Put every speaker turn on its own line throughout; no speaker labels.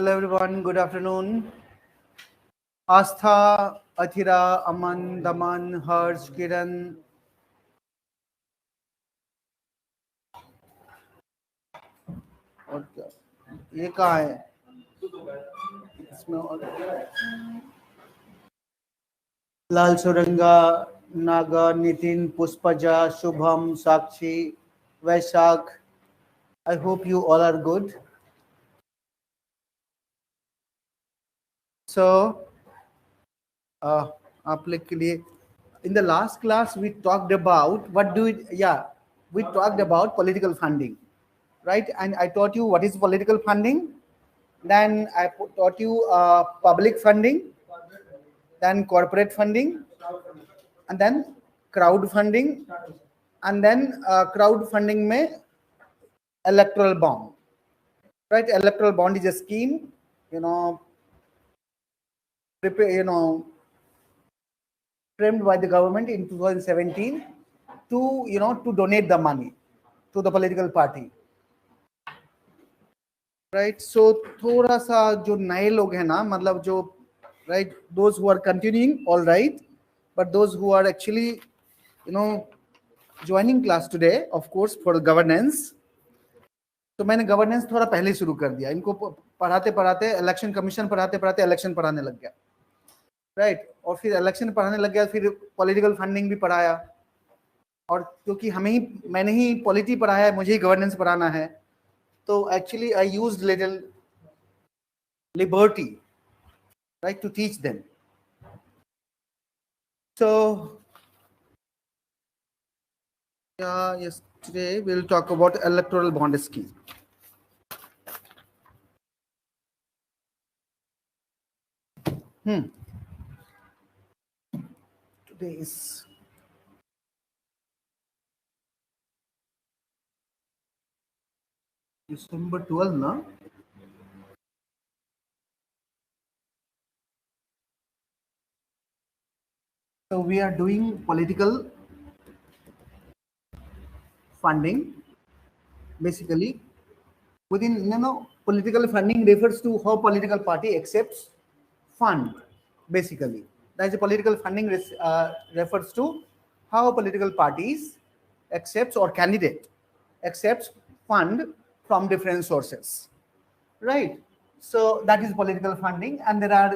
Hello everyone, good afternoon. Astha, Athira, Aman, Daman, Harsh, Kiran. और क्या ये कहाँ है इसमें लाल सुरंगा, नागा, नितिन, पुष्पजा, शुभम, साक्षी, वैशाख. I hope you all are good. So, आप लोग के लिए in the last class we talked about we talked about political funding, right? And I taught you what is political funding. Then I taught you public funding, then corporate funding, and then crowdfunding, and then crowdfunding mein electoral bond, right? Electoral bond is a scheme, framed by the government in 2017 to donate the money to the political party, right? So थोड़ा सा जो नए लोग हैं ना, मतलब जो right, those who are continuing, all right, but those who are actually joining class today, of course, for governance. तो मैंने गवर्नेंस थोड़ा पहले शुरू कर दिया, इनको पढ़ाते पढ़ाते इलेक्शन कमीशन पढ़ाते पढ़ाते इलेक्शन पढ़ाने लग गया, राइट? और फिर इलेक्शन पढ़ाने लग गया, फिर पॉलिटिकल फंडिंग भी पढ़ाया, और क्योंकि मैंने ही पॉलिटी पढ़ाया है, मुझे ही गवर्नेंस पढ़ाना है, तो actually I used little liberty, right, to teach them. So yes, today we'll talk about electoral bond scheme. Today is December 12th, no? So we are doing political funding. Basically, within political funding refers to how political party accepts fund. Basically, that is political funding refers to how political parties accepts or candidate accepts fund from different sources, right? So that is political funding, and there are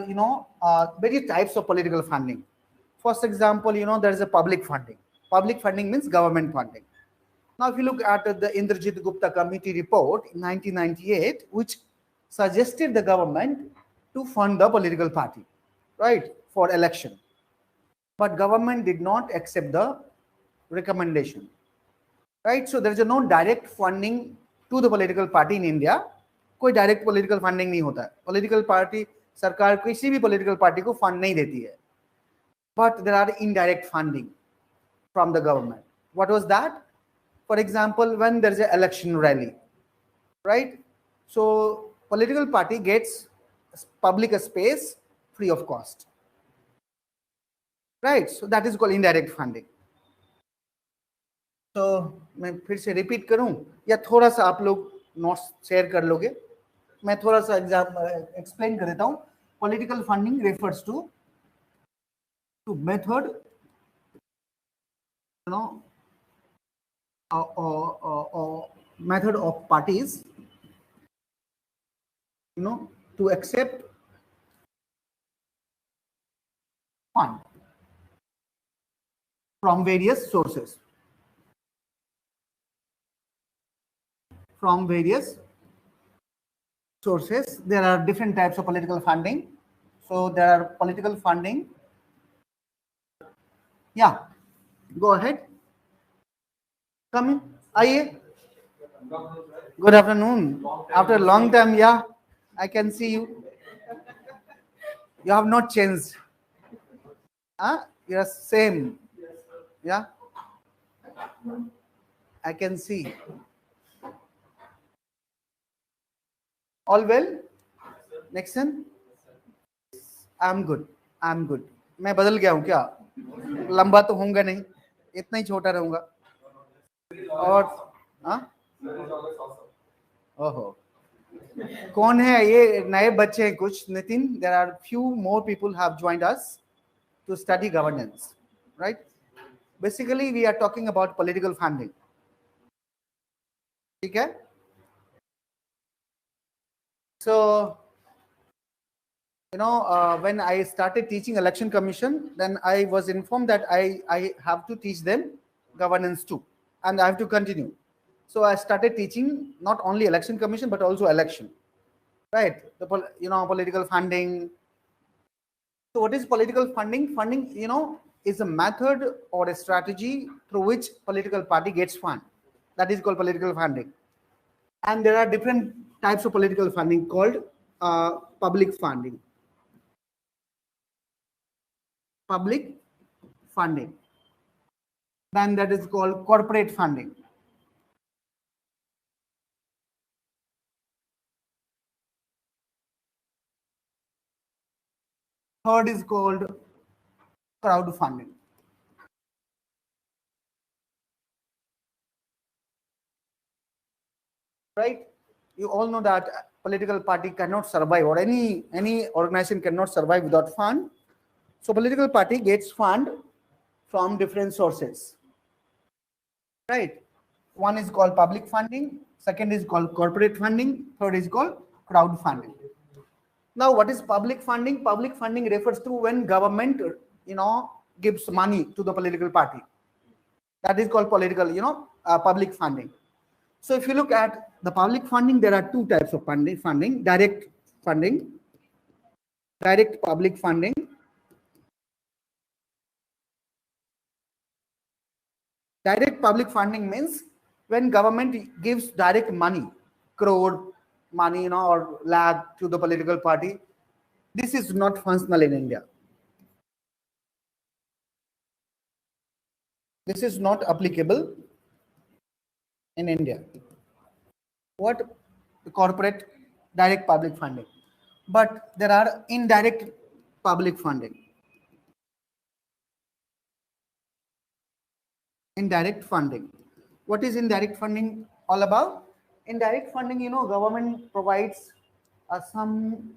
various types of political funding. For example, there is a public funding. Public funding means government funding. Now, if you look at the Indrajit Gupta Committee report in 1998, which suggested the government to fund the political party, right, for election, but government did not accept the recommendation, right? So there is no direct funding to the political party in India. कोई direct political funding नहीं होता है. Political party, सरकार किसी भी political party को fund नहीं देती है, but there are indirect funding from the government. What was that? For example, when there is an election rally, right? So political party gets public space free of cost, right? So that is called indirect funding. So मैं फिर से repeat करूं या थोड़ा सा आप लोग notes share कर लोगे? मैं थोड़ा सा एक्सप्लेन कर देता हूं. Political funding refers to method method of parties to accept fund from various sources. From various sources, there are different types of political funding. So there are political funding. Yeah, go ahead. Come in. Aye. Good afternoon. After a long time, yeah, I can see you. You have not changed. You're same. Yeah, I can see. All well? Next one. I'm good. I'm good. मैं बदल गया हूँ क्या? लंबा तो होऊंगा नहीं, इतना ही छोटा रहूंगा. और ओहो, कौन है ये नए बच्चे हैं कुछ Nitin? There are few more people have joined us to study governance, right? Basically we are talking about political funding. ठीक है? So when I started teaching election commission, then I was informed that I have to teach them governance too, and I have to continue. So I started teaching not only election commission but also election, right? The political funding. So what is political funding? Funding, is a method or a strategy through which political party gets fund. That is called political funding. And there are different types of political funding called public funding. Public funding. Then that is called corporate funding. Third is called crowdfunding. Right? You all know that political party cannot survive, or any organization cannot survive without fund. So political party gets fund from different sources. Right? One is called public funding, second is called corporate funding, third is called crowdfunding. Now, what is public funding? Public funding refers to when government, gives money to the political party. That is called political, public funding. So if you look at the public funding, there are two types of funding, direct funding, direct public funding. Direct public funding means when government gives direct money, crore money, or lakh to the political party. This is not functional in India. This is not applicable in India. What? Corporate direct public funding. But there are indirect public funding. Indirect funding. What is indirect funding all about? Indirect funding, government provides some,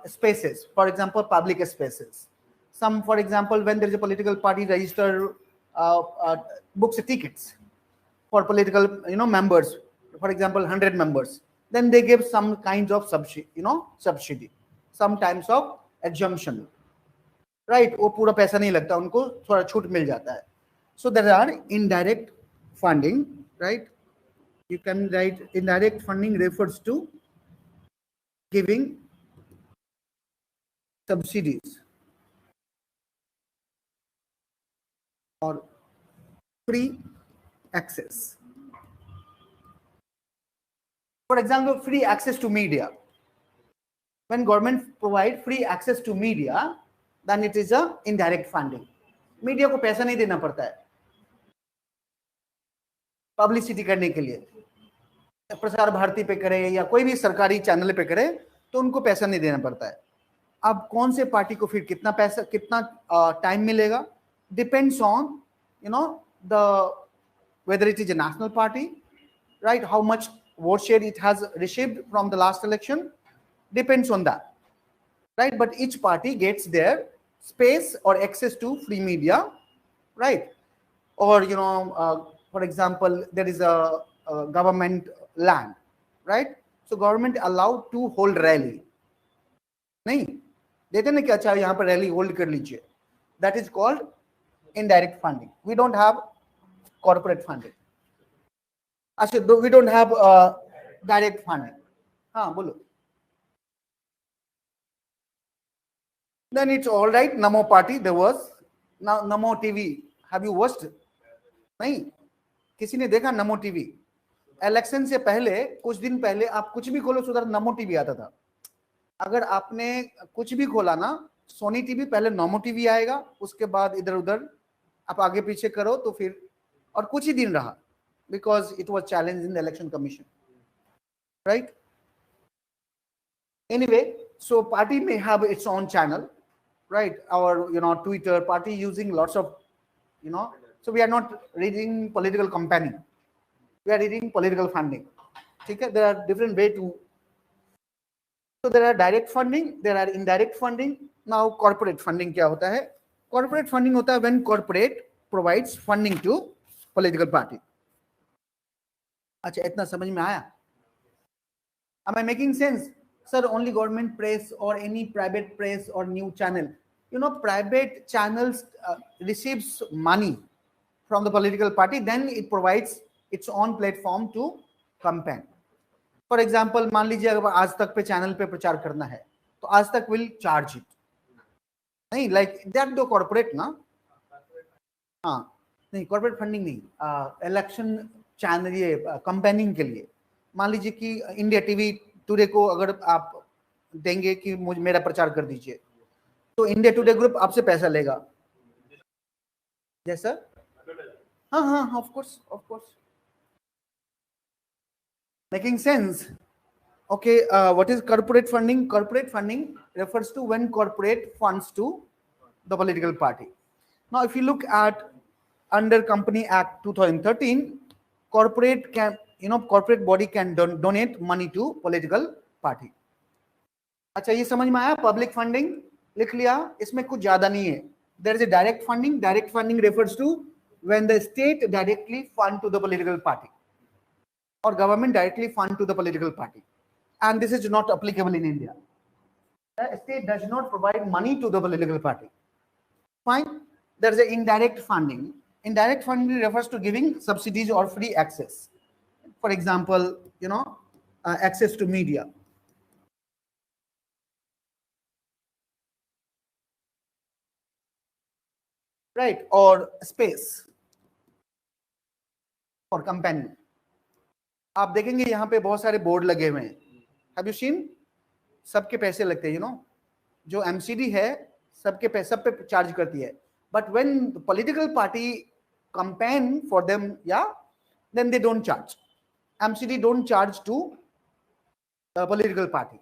spaces. For example, public spaces. Some, for example, when there is a political party register, books tickets for political, members. For example, 100 members. Then they give some kinds of subsidy, some types of exemption. Right? वो पूरा पैसा नहीं लगता उनको, थोड़ा छूट मिल जाता है. So there are indirect funding, right? You can write indirect funding refers to giving subsidies or free access. For example, free access to media. When government provide free access to media, then it is a indirect funding. Media को पैसा नहीं देना पड़ता है publicity करने के लिए. प्रसार भारती पे करे या कोई भी सरकारी चैनल पे करे तो उनको पैसा नहीं देना पड़ता है. अब कौन से पार्टी को फिर कितना पैसा, कितना टाइम मिलेगा, depends on the whether it is a national party, right? How much vote share it has received from the last election depends on that, right? But each party gets their space or access to free media, right? Or for example, there is a government land, right? So government allowed to hold rally. नहीं देते ना कि अच्छा यहाँ पर rally hold कर लीजिए. That is called indirect funding. We don't have corporate funding. अच्छा, we don't have direct funding. हाँ बोलो. Then it's all right. Namo party there was. Now Namo TV. Have you watched? नहीं. किसी ने देखा नमो TV? Election से पहले कुछ दिन पहले आप कुछ भी खोलो सुधर नमो टीवी आता था. अगर आपने कुछ भी खोला ना, सोनी टीवी पहले नमो टीवी आएगा, उसके बाद इधर उधर आप आगे पीछे करो तो फिर, और कुछ ही दिन रहा, because it was challenged in the election commission, right? Anyway, so party may have its own channel, right? Our Twitter party using lots of so we are not reading political company, we are reading political funding. ठीक है, there are different way to, so there are direct funding, there are indirect funding. Now corporate funding क्या होता है? Corporate funding होता है when corporate provides funding to political party. अच्छा, इतना समझ में आया? Am I making sense? Sir, only government press or any private press or new channel. You know, private channels receives money from the political party, then it provides its own platform to campaign. For example, मान लीजिए अगर आज तक पे channel पे प्रचार करना है तो आज तक will charge it. नहीं, like that दो corporate ना, हाँ नहीं, corporate funding नहीं, इलेक्शन चैनल ये campaigning के लिए मान लीजिए कि इंडिया टीवी टुडे को अगर आप देंगे कि मुझे मेरा प्रचार कर दीजिए तो इंडिया टुडे ग्रुप आपसे पैसा लेगा. जैसा हाँ हाँ of course making sense. Okay, what is corporate funding? Corporate funding refers to when corporate funds to the political party. Now, if you look at under Company Act 2013, corporate can, corporate body can donate money to political party. अच्छा, ये समझ में आया? Public funding लिख लिया, इसमें कुछ ज्यादा नहीं है. There is a direct funding. Direct funding refers to when the state directly fund to the political party or government directly fund to the political party. And this is not applicable in India. The state does not provide money to the political party. Fine. There is an indirect funding. Indirect funding refers to giving subsidies or free access. For example, access to media. Right? Or space for campaigning. आप देखेंगे यहाँ पे बहुत सारे board लगे हुए हैं. Have you seen? सबके पैसे लगते हैं, जो एमसीडी है सबके पैसे सब पे चार्ज करती है. But when the political party campaign for them, then they don't charge. MCD don't charge to the political party.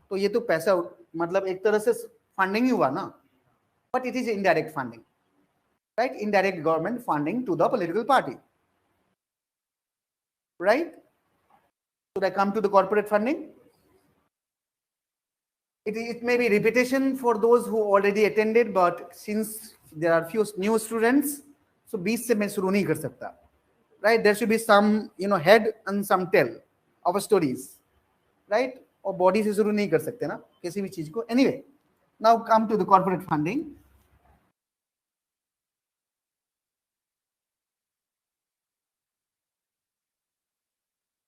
तो ये तो पैसा मतलब एक तरह से फंडिंग ही हुआ ना, but it is indirect funding, right? Indirect government funding to the political party, right? Should I come to the corporate funding? It may be repetition for those who already attended, but since there are few new students, so 20 से मैं शुरू नहीं कर सकता, right? There should be some head and some tail of stories, right? और body से शुरू नहीं कर सकते ना किसी भी चीज को. Anyway, now come to the corporate funding.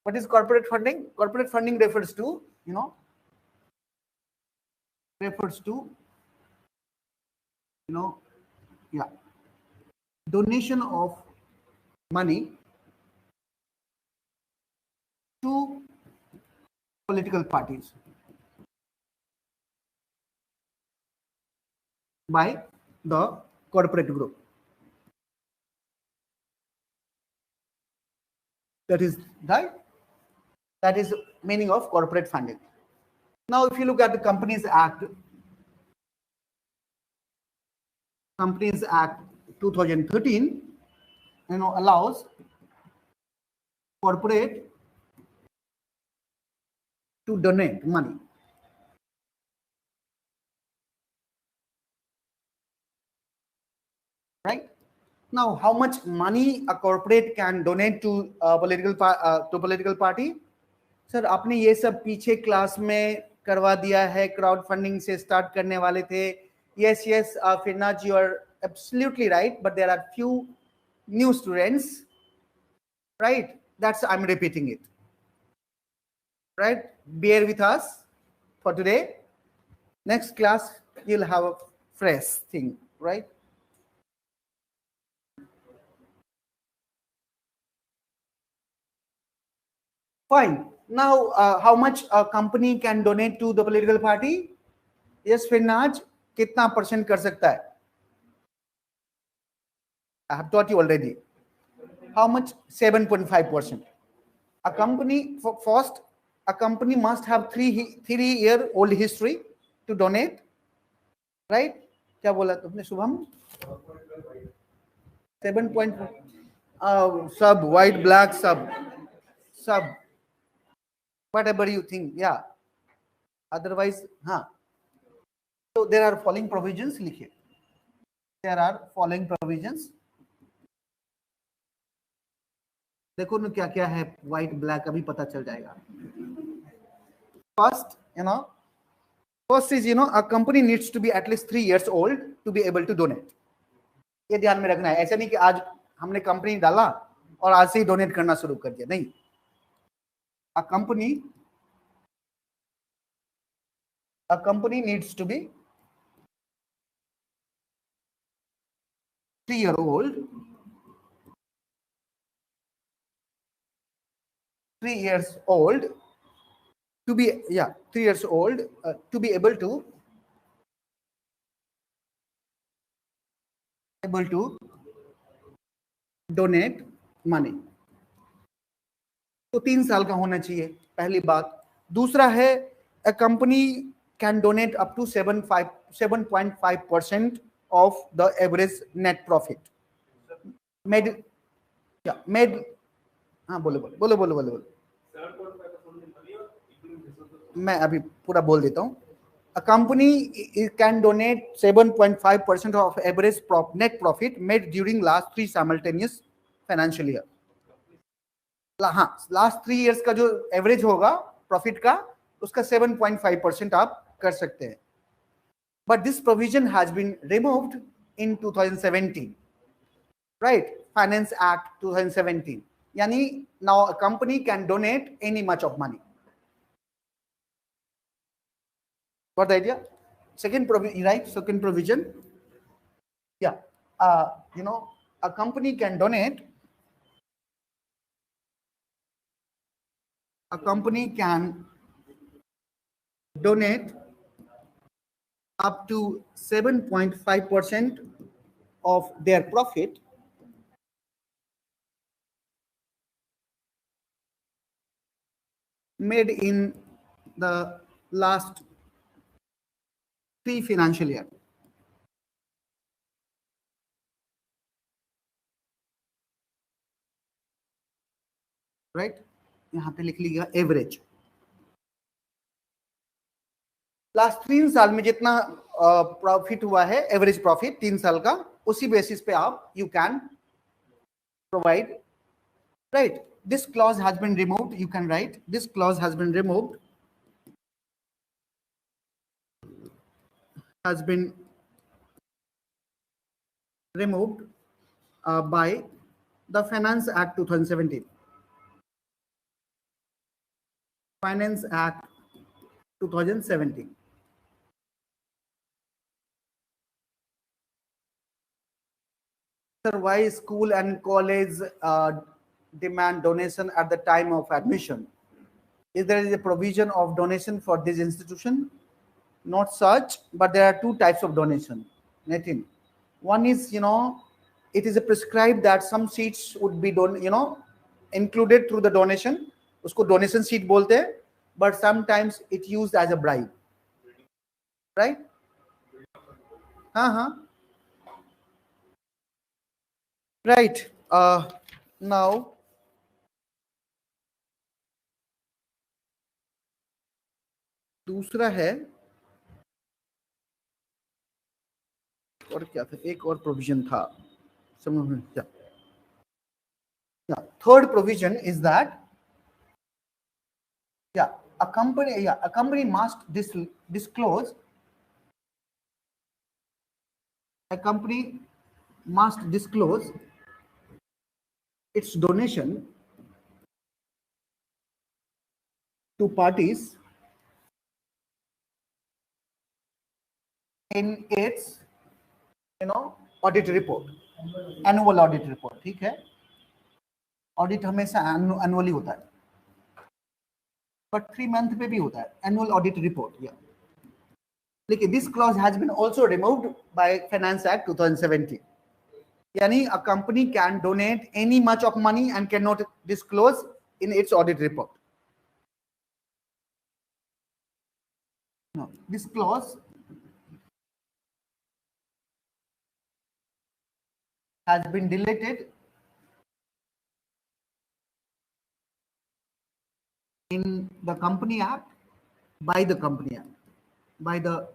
What is corporate funding? Corporate funding refers to donation of money to political parties by the corporate group. That is right. That is meaning of corporate funding. Now, if you look at the Companies Act 2013, allows corporate to donate money. Right? Now, how much money a corporate can donate to political party? Sir आपने ये सब पीछे class में करवा दिया है, crowd funding से start करने वाले थे. Yes, Firnaz, you are absolutely right, but there are few new students, right? That's I'm repeating it, right? Bear with us for today. Next class you'll have a fresh thing, right? Fine. Now, how much a company can donate to the political party? Yes, Firnaz, कितना % कर सकता है? I have taught you already. How much? 7.5%. A company, first, a company must have 3-year-old history to donate, right? क्या बोला तुमने शुभम? 7. सब white, black, सब. whatever you think, yeah. Otherwise, हाँ. So there are following provisions लिखिए. There are following provisions. देखो ना क्या क्या है, white black अभी पता चल जाएगा. First, first is a company needs to be at least 3 years old to be able to donate. ये ध्यान में रखना है. ऐसा नहीं कि आज हमने कंपनी डाला और आज से ही डोनेट करना शुरू कर दिया, नहीं. A company needs to be 3 years old. 3 years old to be 3 years old to be able to donate money. तो 3 साल का होना चाहिए, पहली बात. दूसरा है a company can donate up to 7.5% of the average net profit made. हाँ बोलो बोलो बोलो बोलो बोलो बोलो. मैं अभी पूरा बोल देता हूँ. A company can donate 7.5% of average net profit made during last 3 simultaneous financial year. हाँ, लास्ट 3 इयर्स का जो एवरेज होगा प्रॉफिट का, उसका 7.5% आप कर सकते हैं. But this provision has been removed in 2017, right? Finance act 2017. यानी now a company can donate any much of money. Got the idea? Second provision, right? Second provision. Yeah. A company can donate. A company can donate up to 7.5% of their profit made in the last 3 financial year. Right? यहाँ पे लिख लीजिएगा average. Last 3 साल में जितना profit हुआ है, average profit 3 साल का, उसी बेसिस पे आप you can provide. Right? This clause has been removed. You can write this clause has been removed. Has been removed by the Finance Act 2017. Finance Act 2017. Sir, why school and college demand donation at the time of admission? Is there a provision of donation for this institution? Not such, but there are 2 types of donation. Nitin, one is, it is prescribed that some seats would be included through the donation. Usko donation seat bolte hai, but sometimes it used as a bribe. Right? Right. Now, दूसरा है, और क्या था, एक और provision था, समझ में. Third provision is that a company must disclose. A company must disclose its donation to parties in its audit report, annual audit report. ठीक है, ऑडिट हमेशा एनुअली होता है, बट 3 मंथ पे भी होता है एनुअल ऑडिट रिपोर्ट. लेकिन this clause has been also removed by finance act 2017. यानी a company can donate any much of money and can not disclose in its audit report. This clause has been deleted in the Company Act, by the Company Act, by the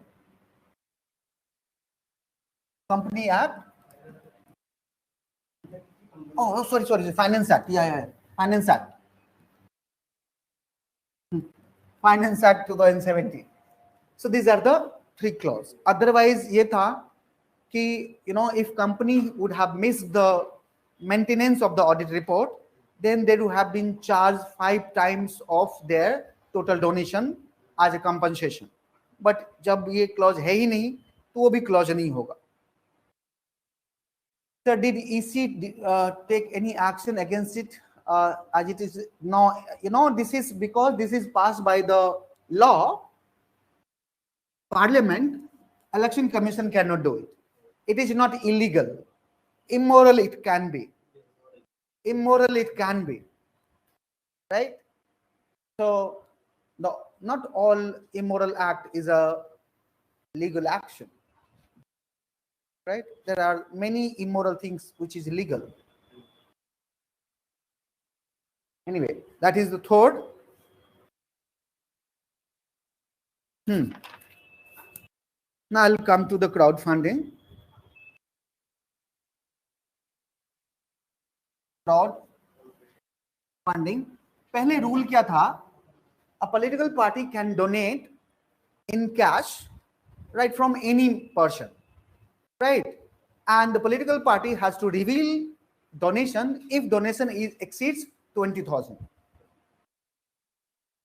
Company Act. Oh, sorry, Finance Act. Yeah. Finance Act. Finance Act 2017. So these are the three clauses. Otherwise, ये था कि if company would have missed the maintenance of the audit report, then they would have been charged 5 times of their total donation as a compensation. But जब ये clause है ही नहीं, तो वो भी clause नहीं होगा. Sir, did EC take any action against it as it is? No, this is because this is passed by the law. Parliament, Election Commission cannot do it. It is not illegal. Immoral it can be. Immoral it can be. Right? So, not all immoral act is a legal action. Right? There are many immoral things which is illegal. Anyway, that is the third. Now I'll come to the crowdfunding. Crowdfunding. पहले rule क्या था? A political party can donate in cash, right, from any person, right? And the political party has to reveal donation if donation exceeds 20,000,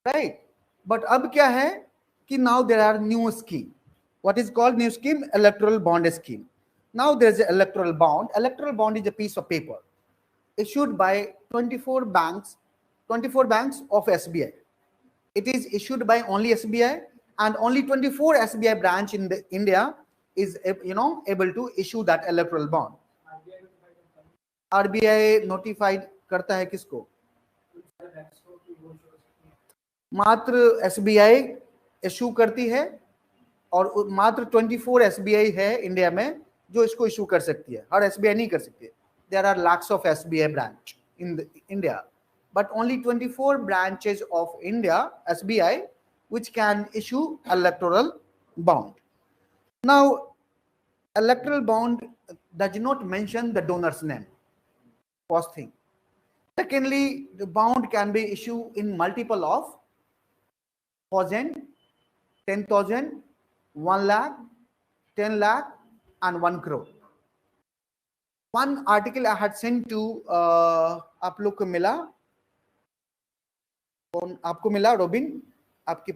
right? But अब क्या है कि now there are new scheme. What is called new scheme? Electoral bond scheme. Now there is an electoral bond. Electoral bond is a piece of paper issued by 24 banks of SBI. It is issued by only SBI, and only 24 SBI branch in India is able to issue that electoral bond. RBI notified करता है किसको? मात्र SBI issue करती है, और मात्र 24 SBI है India में जो इसको इशू कर सकती है. हर SBI नहीं कर सकती है. There are lakhs of SBI branch in India, but only 24 branches of India SBI which can issue electoral bond. Now, electoral bond does not mention the donor's name. First thing. Secondly, the bond can be issued in multiple of 1,000, 10,000, 1 lakh, 10 lakh, and 1 crore. One article I had sent to आप लोग को मिला, कौन आपको मिला? Robin, आपके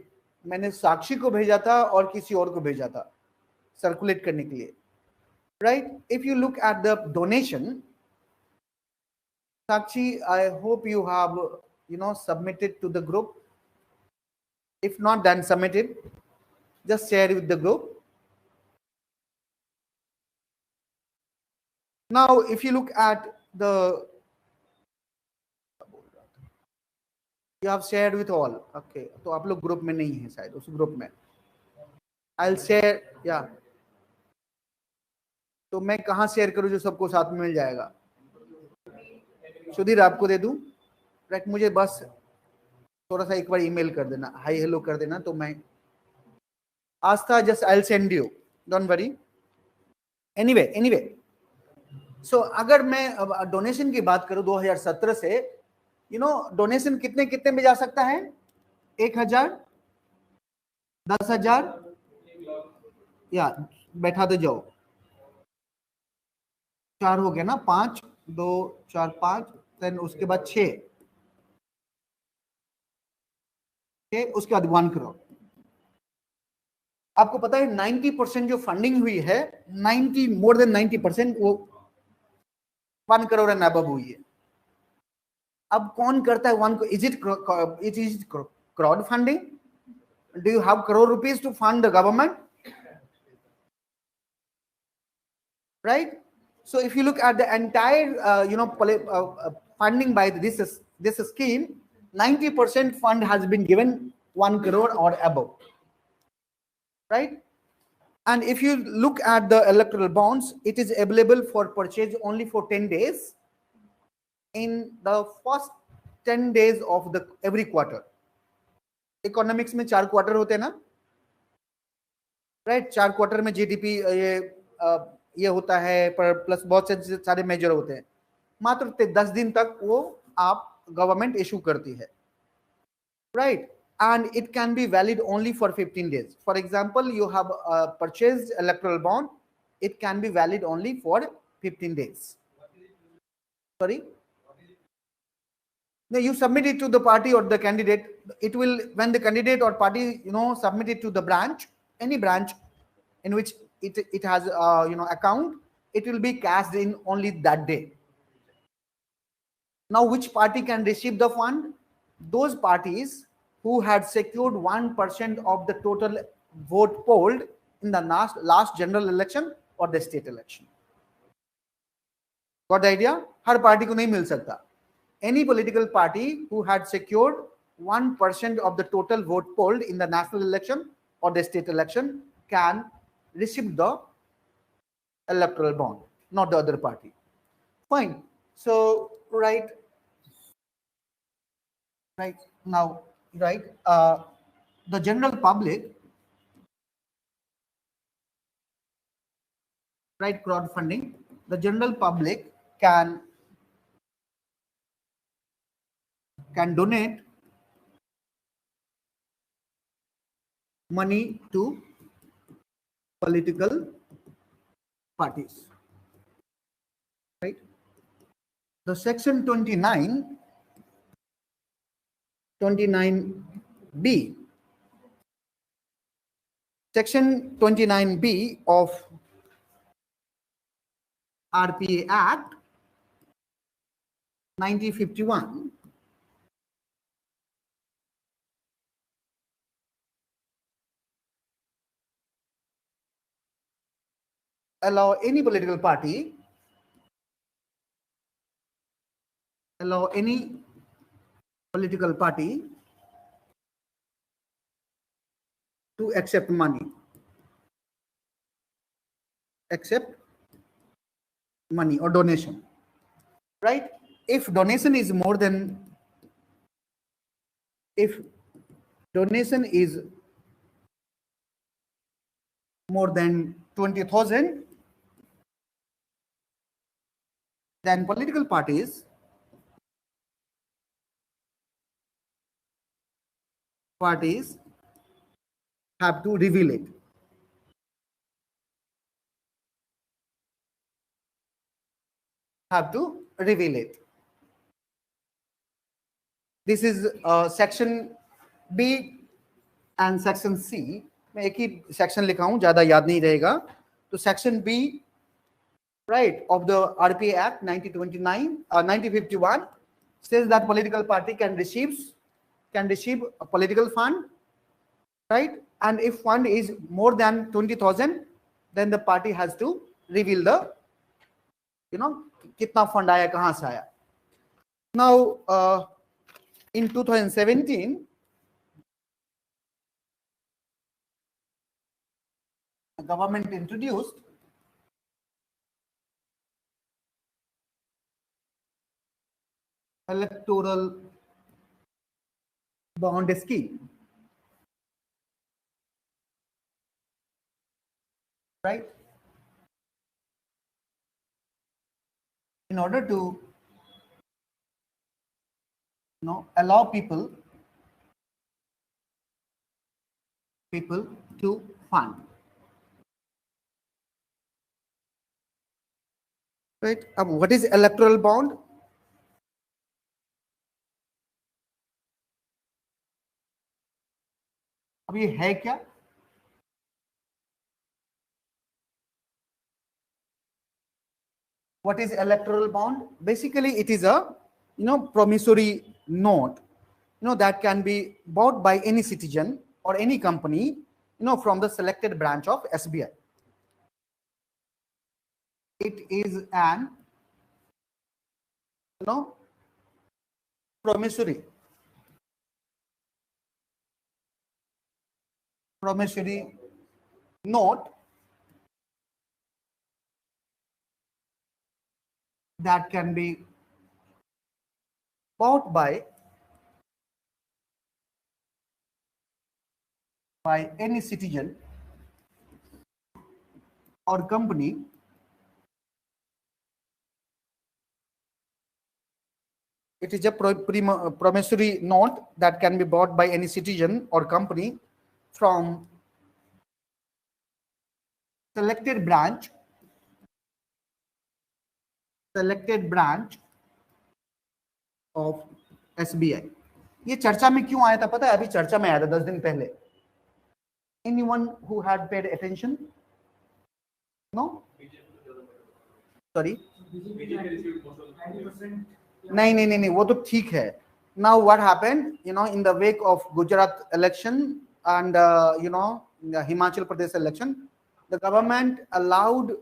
मैंने साक्षी को भेजा था और किसी और को भेजा था सर्कुलेट करने के लिए. Right? If you look at the donation, Sakshi, I hope you have submitted to the group. If not, then submit it. Just share it with the group. Now, if you look at the, you have shared with all. Okay, तो आप लोग group में नहीं है शायद, उस group में. I'll share, yeah. तो मैं कहाँ शेयर करूँ जो सबको साथ में मिल जाएगा? सुधीर आपको दे दूं? राइट, मुझे बस थोड़ा सा एक बार ईमेल कर देना, हाई हेलो कर देना, तो मैं Aastha just I will send you, don't worry. Anyway, so अगर मैं डोनेशन की बात करूं 2017 से, डोनेशन कितने में जा सकता है? 1,000, 10,000, या बैठा दे जाओ. 4 हो गया ना, 5, 2, 4, 5, देन उसके बाद 6, उसके बाद 1 करोड़. आपको पता है 90% जो फंडिंग हुई है, मोर देन 90% वो 1 करोड़ एंड अबव हुई है. अब कौन करता है 1 को? Is it crowd funding? Do you have crore rupees to fund the government? Right? So if you look at the entire funding by this scheme, 90% fund has been given 1 crore or above, right? And if you look at the electoral bonds, it is available for purchase only for 10 days in the first 10 days of every quarter. Economics में 4 quarter होते हैं ना, right? 4 quarter में GDP ये होता है, पर plus बहुत से सारे मेजर होते हैं। मात्र 10 दिन तक वो आप गवर्नमेंट इशू करती है, right? And it can be valid only for 15 days. For example, you have purchased electoral bond, it can be valid only for 15 days. Sorry? No, you submit it to the party or the candidate. It will, when the candidate or party, submit it to the branch, any branch in which it has, account, it will be cashed in only that day. Now, which party can receive the fund? Those parties who had secured 1% of the total vote polled in the last general election or the state election. Got the idea? Her party को नहीं मिल सकता. Any political party who had secured 1% of the total vote polled in the national election or the state election can receive the electoral bond, not the other party. Fine. So, right now, the general public, right, crowdfunding, the general public can donate money to political parties, right? The section 29B, section 29B of RPA Act 1951 allow any political party to accept money or donation, right? If donation is more than 20,000, then political parties have to reveal it. This is section B and section C. मैं एक ही section लिखा हूं, ज्यादा याद नहीं रहेगा. तो section B, right, of the RPA Act 1951 says that political party can receive a political fund, right? And if fund is more than 20,000, then the party has to reveal the, कितना fund आया, कहां से आया. Now, in 2017, the government introduced electoral bond scheme, right? In order to allow people to fund, right? What is electoral bond? अब ये है क्या? What is electoral bond? Basically, it is a promissory note, that can be bought by any citizen or any company, from the selected branch of SBI. It is an promissory note that can be bought by by any citizen or company it is a promissory note that can be bought by any citizen or company from selected branch of SBI. ये चर्चा में क्यों आया था पता है? अभी चर्चा में आया था 10 दिन पहले. Anyone who had paid attention? No? Sorry? नहीं, वो तो ठीक है. Now what happened, in the wake of Gujarat election and, the Himachal Pradesh election, the government allowed,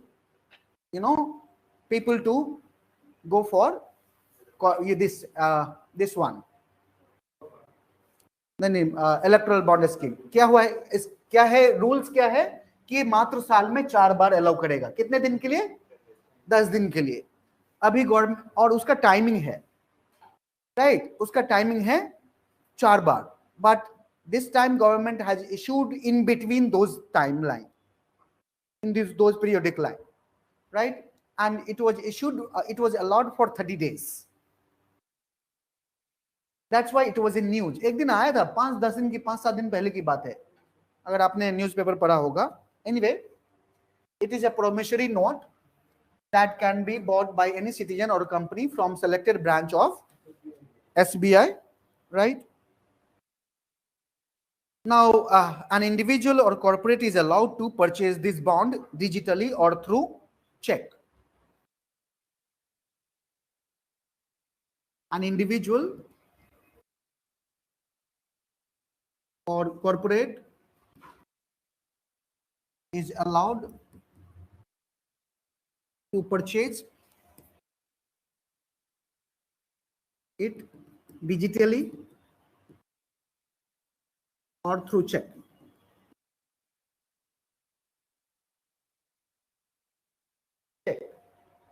people to go for this one. नहीं, इलेक्टोरल बॉन्ड स्कीम. क्या हुआ है? क्या है रूल्स? क्या है कि मात्र साल में 4 बार अलाउ करेगा. कितने दिन के लिए? 10 दिन के लिए. अभी गवर्नमेंट, और उसका टाइमिंग है, राइट, उसका टाइमिंग है 4 बार. But this time government has issued in between those timeline, in this those periodic line, right, and it was issued, it was allowed for 30 days. That's why it was in news. एक दिन आया था, 5-10 दिन की, 5-7 दिन पहले की बात है, अगर आपने न्यूज़पेपर पढ़ा होगा. Anyway, it is a promissory note that can be bought by any citizen or company from selected branch of SBI, right? Now, an individual or corporate is allowed to purchase this bond digitally or through check. An individual or corporate is allowed to purchase it digitally or through check.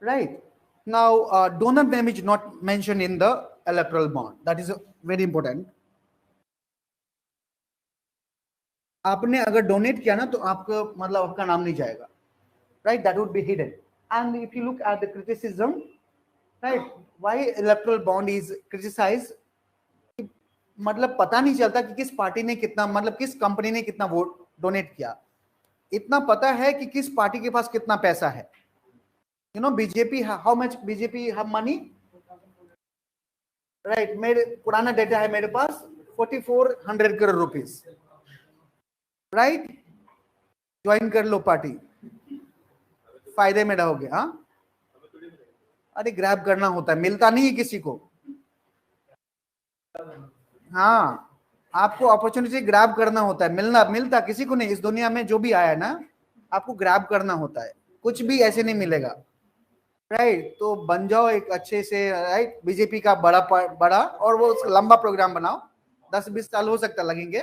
Right. Now, donor name is not mentioned in the electoral bond. That is very important. आपने अगर donate किया ना तो आपका मतलब आपका नाम नहीं जाएगा, right? That would be hidden. And if you look at the criticism, right, why electoral bond is criticized, मतलब पता नहीं चलता कि किस पार्टी ने कितना, मतलब किस कंपनी ने कितना वोट डोनेट किया. इतना पता है कि किस पार्टी के पास कितना पैसा है. BJP, how much BJP have money, right. मेरे पुराना डेटा है मेरे पास 4400 करोड़ रुपीस, राइट. ज्वाइन कर लो पार्टी, फायदे में रहोगे. हाँ, अरे ग्रैब करना होता है, मिलता नहीं है किसी को. हाँ, आपको अपॉर्चुनिटी ग्रैब करना होता है, मिलता किसी को नहीं. इस दुनिया में जो भी आया है ना, आपको ग्रैब करना होता है, कुछ भी ऐसे नहीं मिलेगा, राइट. तो बन जाओ एक अच्छे से, राइट, बीजेपी का बड़ा और वो लंबा प्रोग्राम बनाओ. 10-20 साल हो सकता लगेंगे,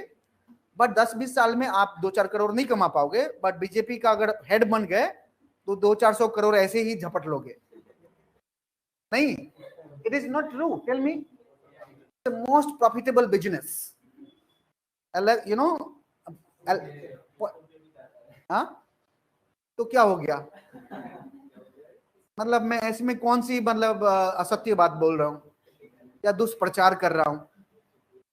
बट 10-20 साल में आप 2-4 करोड़ नहीं कमा पाओगे. बट बीजेपी का अगर हेड बन गए तो 200-400 करोड़ ऐसे ही झपट लोगे. नहीं, it is not true. Tell me, the most profitable business, हाँ, तो क्या हो गया? मतलब मैं ऐसे में कौन सी मतलब असत्य बात बोल रहा हूँ या दुष्प्रचार कर रहा हूँ?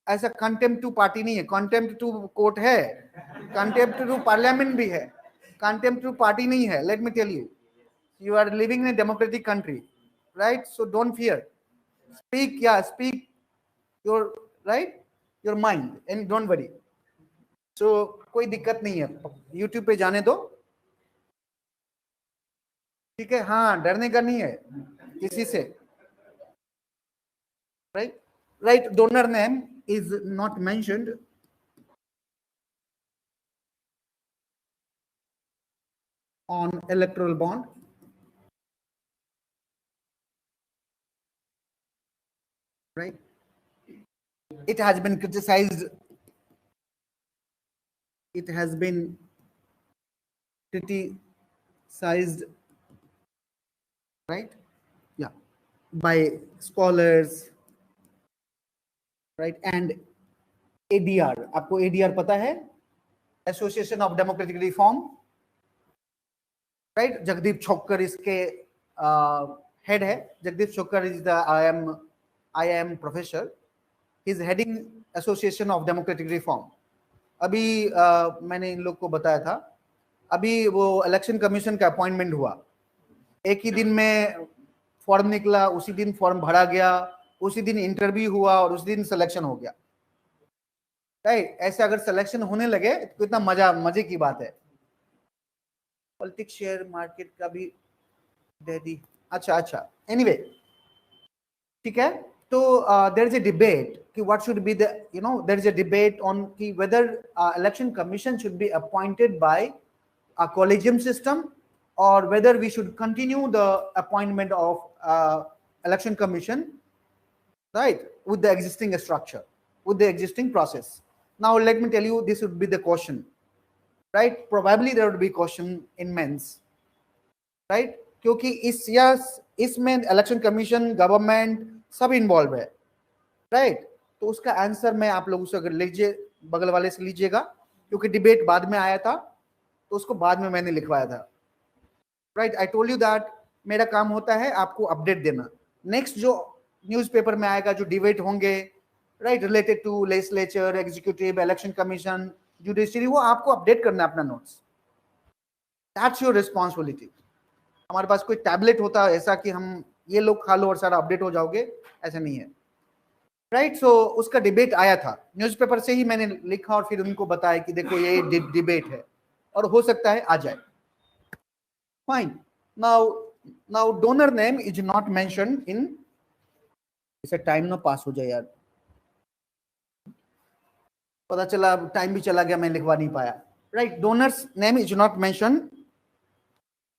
ऐसा कंटेम्प्ट टू पार्टी नहीं है, कंटेम्प्ट टू कोर्ट है, कंटेम्प्ट टू पार्लियामेंट भी है, कंटेम्प्ट टू पार्टी नहीं है. Let me tell you, you are living in a democratic country, right. So don't fear, speak your, right, your mind and don't worry. So कोई दिक्कत नहीं है, YouTube पे जाने दो, ठीक है. हाँ, डरने का नहीं है किसी से, right. Right, donor name is not mentioned on electoral bond, right. It has been criticized, right, yeah, by scholars, right. And ADR, आपको ADR पता है? Association of democratic reform, right, Jagdeep Chhokar इसके हेड है. Jagdeep Chhokar is the IIM professor, he is heading association of democratic reform. अभी मैंने इन लोग को बताया था, अभी वो इलेक्शन कमीशन का अपॉइंटमेंट हुआ, एक ही दिन में फॉर्म निकला, उसी दिन फॉर्म भरा गया, उसी दिन इंटरव्यू हुआ और उसी दिन सिलेक्शन हो गया. राइट, ऐसे अगर सिलेक्शन होने लगे तो कितना मजे की बात है. पॉलिटिक्स शेयर मार्केट का भी दे दी. अच्छा, एनीवे, ठीक है. तो देयर इज अ डिबेट कि what should be the, there is a debate on कि whether election commission should be appointed by a collegium system or whether we should continue the appointment of election commission, right, with the existing structure, with the existing process. Now let me tell you, this would be the question, right? Probably there would be question in men's, right? क्योंकि इसमें election commission, government सब involve है, right. तो उसका answer मैं आप लोगों से अगर लीजिए, बगल वाले से लीजिएगा, क्योंकि डिबेट बाद में आया था तो उसको बाद में मैंने लिखवाया था. Right, I told you that मेरा काम होता है आपको अपडेट देना. नेक्स्ट जो न्यूज़पेपर में आएगा, जो डिबेट होंगे, right, related to legislature, executive, election commission, judiciary, वो आपको अपडेट करना है अपना नोट्स. That's your responsibility. हमारे पास कोई टैबलेट होता है ऐसा कि हम ये लोग खा लो और सारा अपडेट हो जाओगे, ऐसा नहीं है. राइट, सो उसका डिबेट आया था, न्यूज़पेपर से ही मैंने लिखा और फिर उनको बताया कि देखो ये डिबेट है और हो सकता है आ जाए. Fine. Now donor name is not mentioned in. इसे टाइम ना पास हो जाए यार, पता चला टाइम भी चला गया, मैं लिखवा नहीं पाया. Right, donors name is not mentioned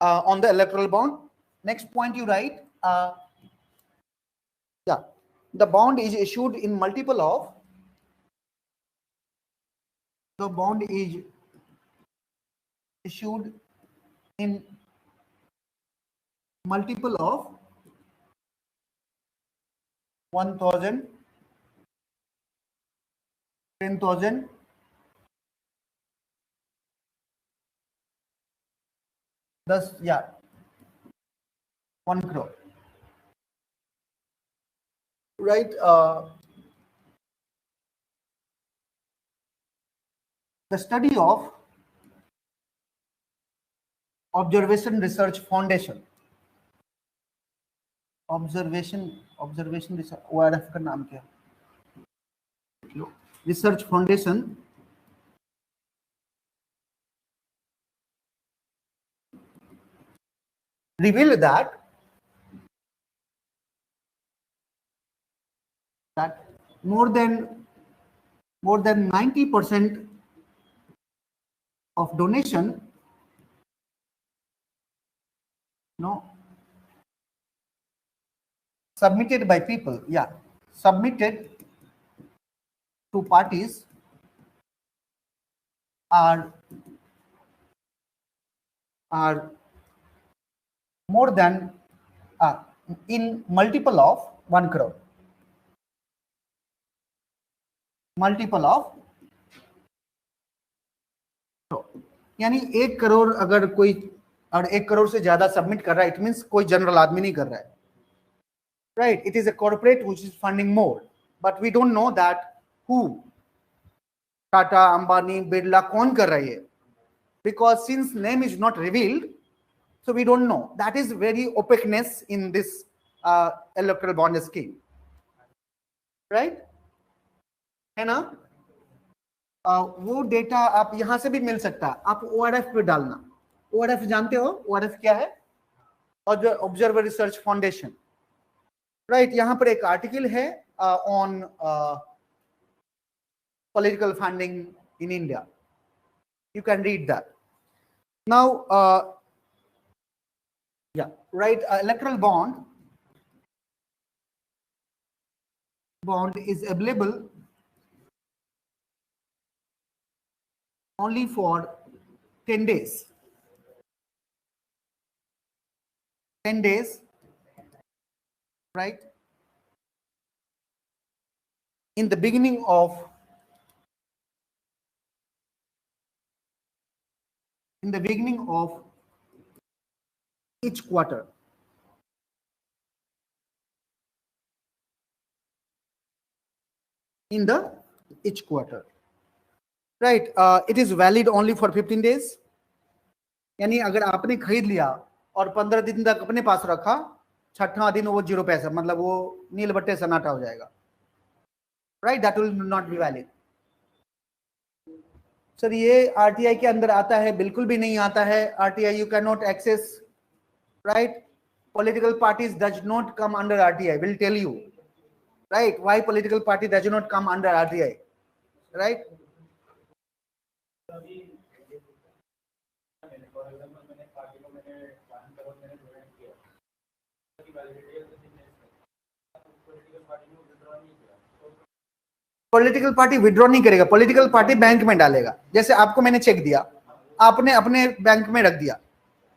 on the electoral bond. Next point you write, yeah, the bond is issued in multiple of. The bond is issued in multiple of 1,000, 10,000, 10, yeah, 1 crore. Right, the study of Observation Research Foundation. Observation Research, ORF का नाम क्या है? Research Foundation revealed that more than 90% of donation, submitted by people, submitted to parties are more than in multiple of 1 crore. Multiple of, यानी 1 करोड़ अगर कोई, और 1 करोड़ से ज्यादा सबमिट कर रहा है, इट मींस कोई जनरल आदमी नहीं कर रहा है. Right, it is a corporate which is funding more, but we don't know that who, Tata, Ambani, Birla, कौन कर रहा है, because since name is not revealed, so we don't know. That is very opaqueness in this electoral bond scheme, right, है ना. वो data आप यहां से भी मिल सकता है, आप ORF पे डालना. ORF जानते हो, ORF क्या है? Observer research foundation. राइट, यहाँ पर एक आर्टिकल है on political funding in India. You can read that. Now, right, electoral bond is available only for 10 days. 10 days, right? In the beginning of in the beginning of each quarter. In the each quarter, right? It is valid only for 15 days. यानी अगर आपने खरीद लिया और 15 दिन तक अपने पास रखा, छठा दिन वो 0 पैसा, मतलब वो नील बट्टे सन्नाटा हो जाएगा, right? That will not be valid. Sir ये आरटीआई के अंदर आता है? बिल्कुल भी नहीं आता है. RTI you can not access, right? Political parties does not come under RTI. Will tell you, right, why political party does not come under RTI, right? Political party withdraw नहीं करेगा, पॉलिटिकल पार्टी बैंक में डालेगा. जैसे आपको मैंने check दिया, आपने अपने बैंक में रख दिया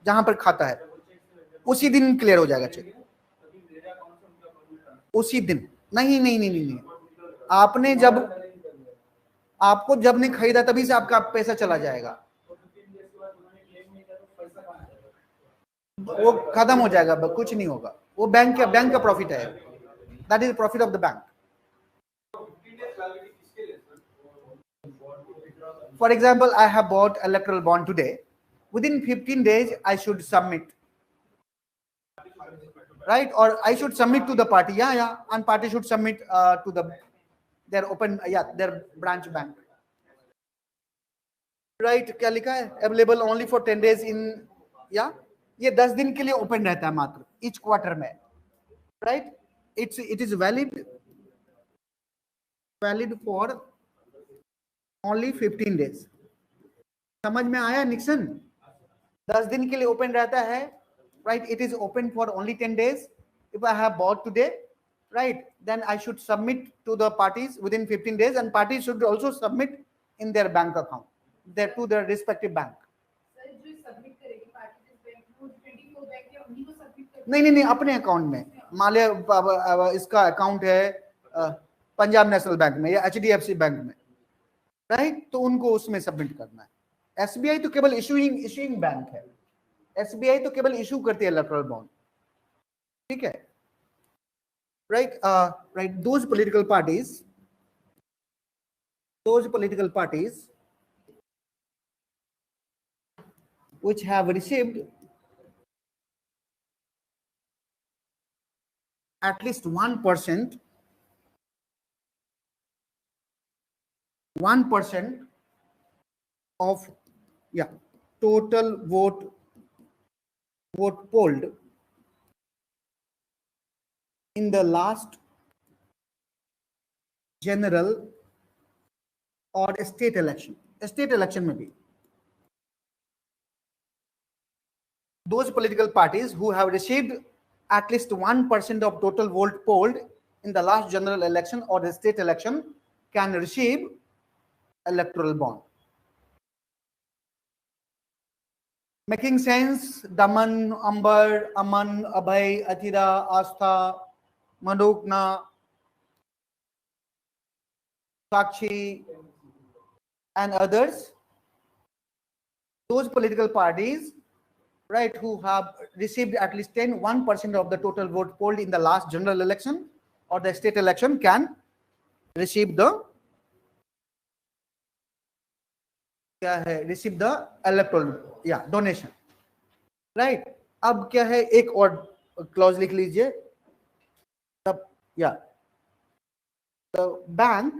जहां पर खाता है, उसी दिन क्लियर हो जाएगा चेक. उसी दिन नहीं नहीं नहीं नहीं, आपने जब आपको जब ने खरीदा तभी से आपका पैसा चला जाएगा, वो खत्म हो जाएगा, कुछ नहीं होगा. वो बैंक का प्रॉफिट है. That is profit of the bank. For example, I have bought electoral bond today. Within 15 days, I should submit, right? Or I should submit to the party. Yeah, and party should submit to their open, their branch bank. Right? क्या लिखा है? Available only for 10 days in, ये 10 दिन के लिए open रहता है मात्र each quarter में, right? It is valid for only 15 days. समझ में आया निक्सन? 10 दिन के लिए ओपन रहता है, right? It is open for only 10 days. If I have bought today, right, then I should submit to the parties within 15 days, and parties should also submit in their bank account, to their respective bank. नहीं, अपने account में. मान लिया इसका account है Punjab national bank में या HDFC bank में, राइट? तो उनको उसमें सबमिट करना है. एसबीआई तो केवल इशूइंग बैंक है. एसबीआई तो केवल इशू करती है इलेक्टोरल बॉन्ड, ठीक है, right? Right. Those political parties which have received at least 1% of total vote polled in the last general or state election. State election में भी those political parties who have received at least 1% of total vote polled in the last general election or the state election can receive electoral bond. Making sense? Daman, Ambar, Aman, Abhay, Athira, Astha, Madukna, Sakshi, and others. Those political parties, right, who have received at least 1% of the total vote polled in the last general election or the state election can receive the electoral donation, right? अब क्या है, एक और clause लिख लीजिए. The bank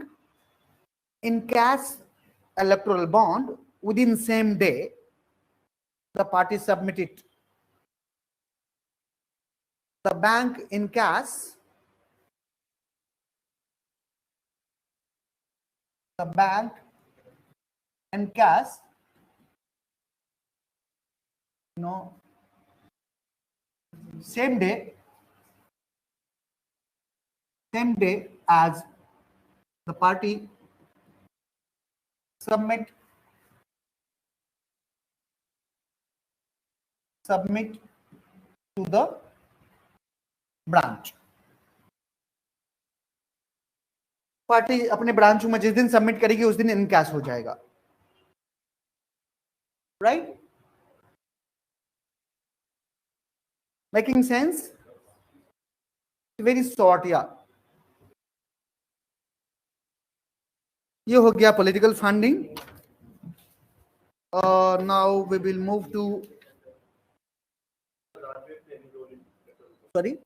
encash electoral bond within same day the party submit it. The bank encash same day as the party submit to the branch. Party अपने branch में जिस दिन सबमिट करेगी उस दिन इनकैश हो जाएगा, right? Making sense? Very short, yeah. ये हो गया political funding. Now we will move to. Sorry.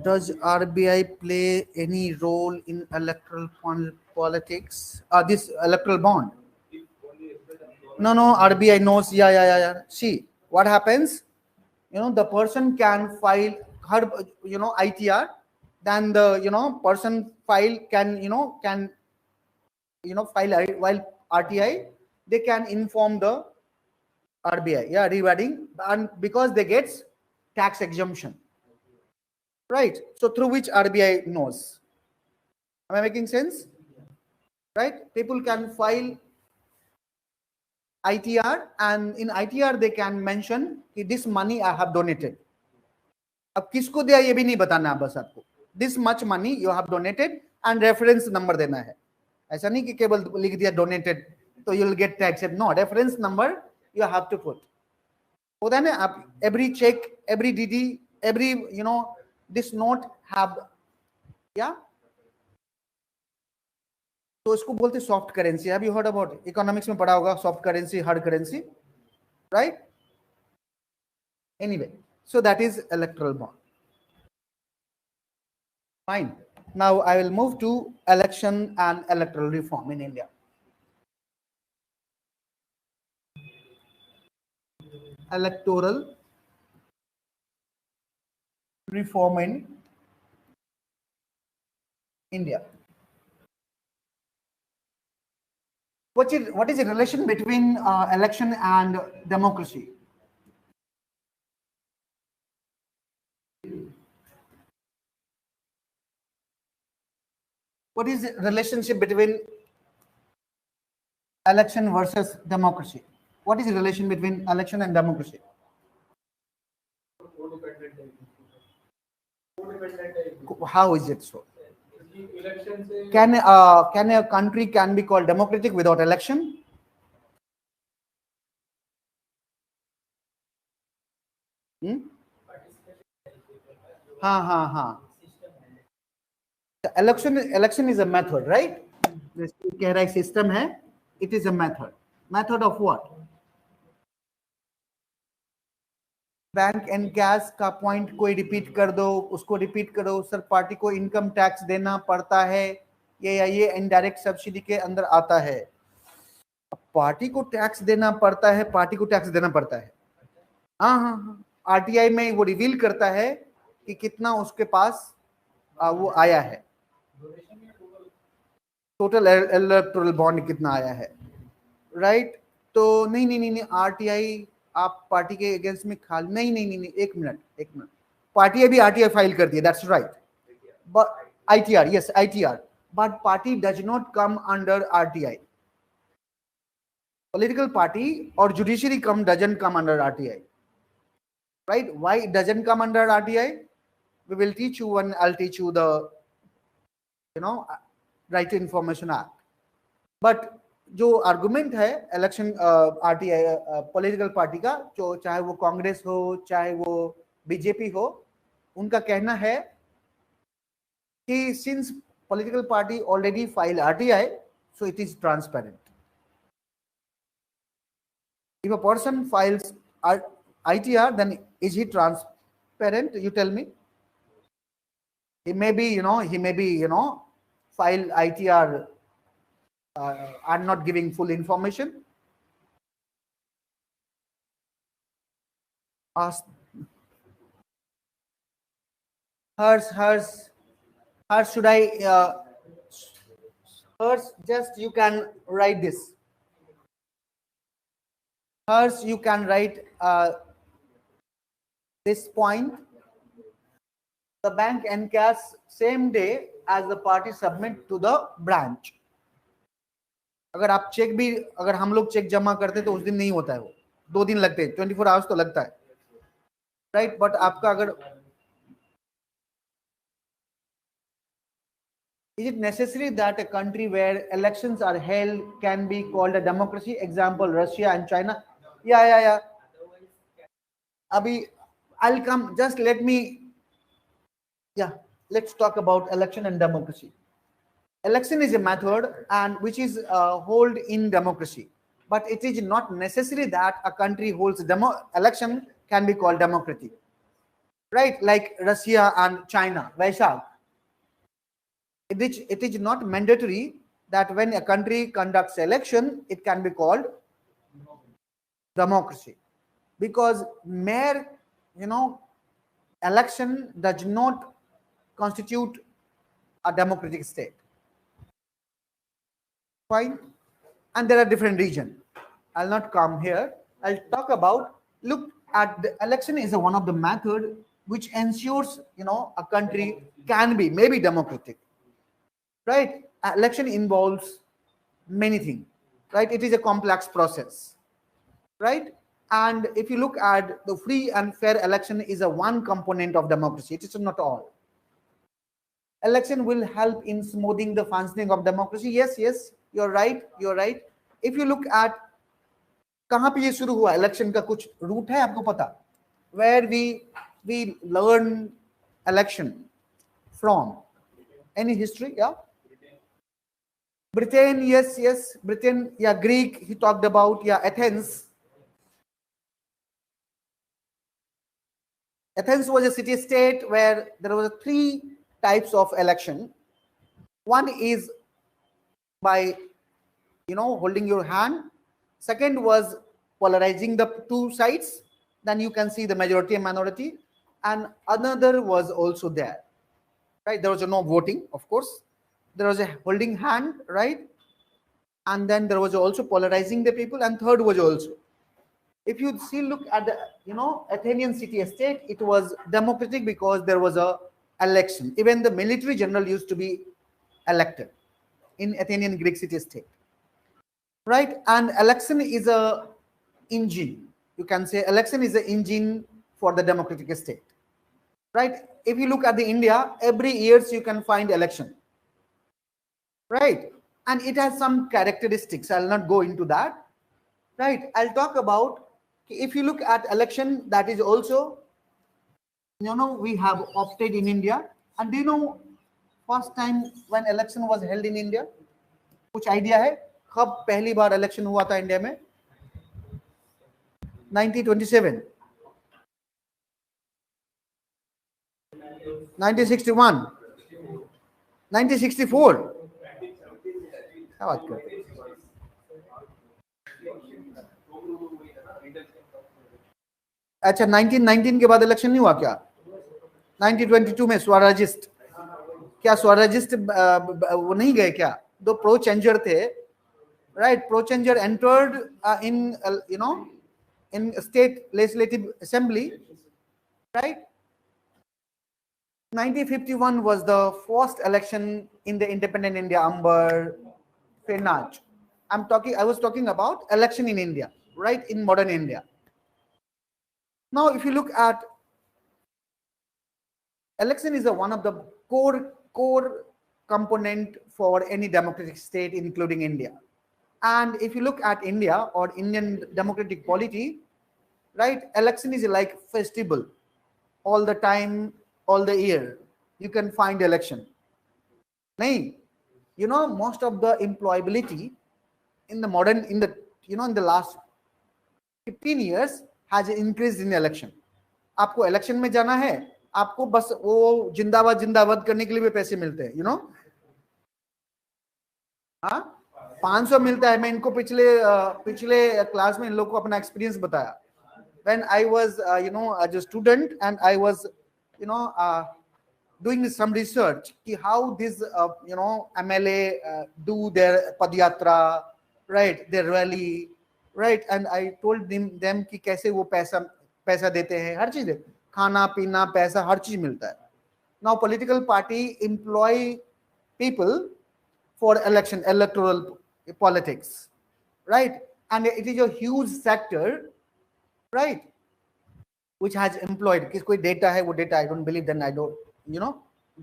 Does RBI play any role in electoral politics? This electoral bond. No, RBI knows. Yeah. See, what happens? The person can file her, ITR. Then the, person file can file while RTI. They can inform the RBI, yeah, regarding, and because they get tax exemption, right? So through which RBI knows. Am I making sense? Right? People can file ITR, and in ITR they can mention this money I have donated. अब किसको दिया ये भी नहीं बताना है बस आपको. This much money you have donated and reference number देना है. ऐसा नहीं कि केवल लिख दिया donated तो you will get tax. No, reference number you have to put. होता है ना, आप every check, every DD, every this note have, yeah. तो इसको बोलते soft currency. Have you heard about? Economics में पढ़ा होगा soft currency, hard currency, right? Anyway, so that is electoral bond. Fine. Now I will move to election and electoral reform in India. Electoral reform in India. What is the relation between election and democracy? What is the relationship between election versus democracy? What is the relation between election and democracy? How is it so? Can a country can be called democratic without election? हाँ. Election is a method, right? कह रहा है system है. It is a method. Method of what? Bank and cash का point कोई repeat कर दो, उसको रिपीट करो. सर पार्टी को इनकम टैक्स देना पड़ता है, ये इनडायरेक्ट सब्सिडी के अंदर आता है. पार्टी को टैक्स देना पड़ता है, पार्टी को टैक्स देना पड़ता है. हाँ. आरटीआई में वो रिवील करता है कि कितना उसके पास वो आया है, टोटल इलेक्टोरल बॉन्ड कितना आया है, राइट? तो नहीं, आरटीआई आप पार्टी के अगेंस्ट में खाल नहीं. एक मिनट. पार्टी अभी आरटीआई फाइल कर दिया, that's right. But ITR, yes ITR, but party does not come under RTI. Political party or judiciary doesn't come under RTI, right? Why it doesn't come under RTI? We will teach you when I'll teach you the Right to Information Act. But जो argument है election RTI political party का, जो चाहे वो कांग्रेस हो चाहे वो BJP हो, उनका कहना है कि since political party already file RTI, so it is transparent. If a person files ITR, then is he transparent? You tell me. He may be, file ITR and not giving full information. Ask hers. Should I? Hers. Just you can write this. Hers, you can write this point. The bank encash same day as the party submit to the branch. अगर आप check भी, अगर हम लोग check जमा करते तो उस दिन नहीं होता है, वो 2 दिन लगते हैं, 24 आवर्स तो लगता है, राइट? बट आपका अगर is it necessary that a country where elections are held can be called a democracy? Example, Russia and China. Yeah. Abhi, I'll come. Just let me. Yeah, let's talk about election and democracy. Election is a method and which is held in democracy, but it is not necessary that a country holds election can be called democratic, right? Like Russia and China, Vaishak. It is not mandatory that when a country conducts election, it can be called democracy, because mere, election does not constitute a democratic state. Fine. And there are different regions. I'll not come here. I'll talk about, look at the election is one of the method which ensures, a country can be maybe democratic, right? Election involves many things, right? It is a complex process, right? And if you look at the free and fair election is a one component of democracy. It is not all. Election will help in smoothing the functioning of democracy. Yes, you're right. If you look at कहाँ पे ये शुरू हुआ election का कुछ route है आपको पता? Where we learn election from? Any history? Yeah. Britain, yes. Britain, yeah. Greek, he talked about, yeah. Athens. Athens was a city-state where there were 3 types of election. One is by, holding your hand. Second was polarizing the 2 sides. Then you can see the majority and minority. And another was also there, right? There was no voting, of course. There was a holding hand, right? And then there was also polarizing the people. And third was also, if you see, look at the, Athenian city-state, it was democratic because there was a election. Even the military general used to be elected in Athenian Greek city-state, right? And election is a engine. You can say election is the engine for the democratic state, right? If you look at the India, every years you can find election, right? And it has some characteristics. I'll not go into that, right? I'll talk about, if you look at election, that is also, we have opted in India. And do you know first time when election was held in India? कुछ idea है कब पहली बार election हुआ था India में? 1927, 1961, 1964. क्या बात करते हैं? अच्छा 1919 के बाद इलेक्शन नहीं हुआ क्या? 1922 में स्वराजिस्ट, क्या स्वराजिस्ट वो नहीं गए क्या? दो प्रो चेंजर थे, right? Pro changer entered in in state legislative assembly, right? 1951 was the first election in the independent India, Amber, Fenaj. I was talking about election in India, right? In modern India. Now, if you look at election is one of the core component for any democratic state, including India. And if you look at India or Indian democratic polity, right, election is like festival all the time, all the year. You can find election. Nahin, most of the employability in the modern, in the last 15 years has increased in election. आपको election में जाना है, आपको बस वो जिंदाबाद करने के लिए भी पैसे मिलते हैं, हाँ 500 मिलता है. मैं इनको पिछले क्लास में इन लोगों को अपना एक्सपीरियंस बताया. When I was as a student and I was doing some research how this MLA do their padiyatra, right, their rally, right, and I told them कि कैसे वो पैसा देते हैं, हर चीज खाना पीना पैसा हर चीज मिलता है. Now political party employ people for electoral politics, right, and it is a huge sector, right, which has employed. कोई data है, वो data I don't believe, then I don't,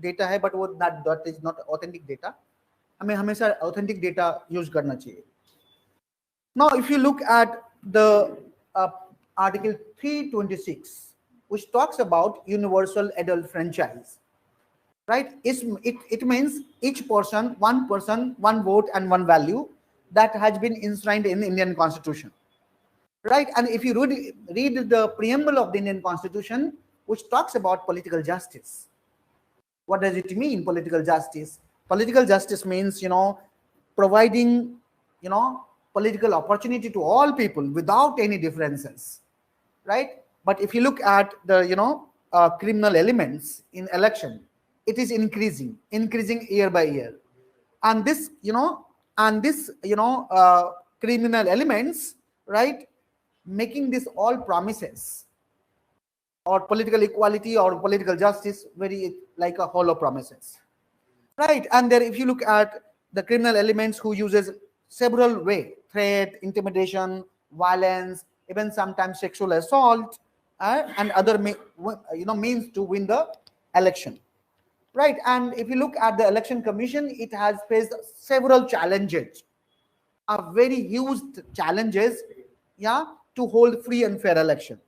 data है, but वो that is not authentic data. हमें हमेशा authentic data use करना चाहिए. Now, if you look at the Article 326, which talks about universal adult franchise. Right? It means each person, one vote and one value, that has been enshrined in the Indian Constitution. Right? And if you read the preamble of the Indian Constitution, which talks about political justice. What does it mean, political justice? Political justice means, providing, political opportunity to all people without any differences. Right? But if you look at the, criminal elements in election, it is increasing year by year. And this, criminal elements, right, making this all promises or political equality or political justice very like a hollow promises. Right? And there, if you look at the criminal elements who uses several way, threat, intimidation, violence, even sometimes sexual assault, and other means to win the election. Right? And if you look at the Election Commission, it has faced several challenges, very huge challenges, to hold free and fair election.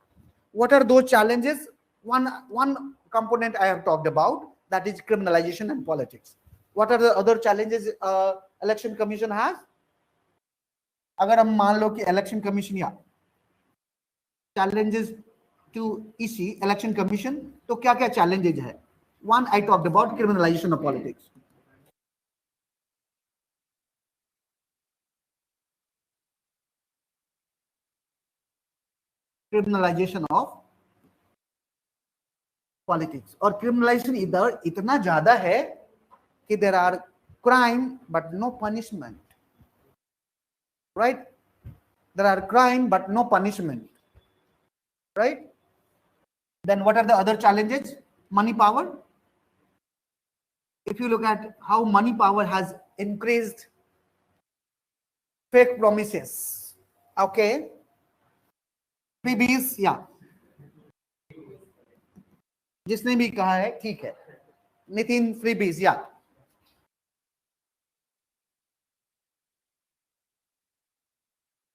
What are those challenges? One component I have talked about, that is criminalization and politics. What are the other challenges Election Commission has? अगर हम मान लो कि Election Commission या challenges to EC, Election Commission, तो क्या क्या challenges है? One, I talked about criminalization of politics. Criminalization of politics. और criminalization इधर इतना ज़्यादा है कि there are crime but no punishment. Right? There are crime but no punishment. Right? Then what are the other challenges? Money power. If you look at how money power has increased, fake promises. Okay. freebies, yeah. जिसने भी कहा है ठीक है. Nitin, freebies, yeah.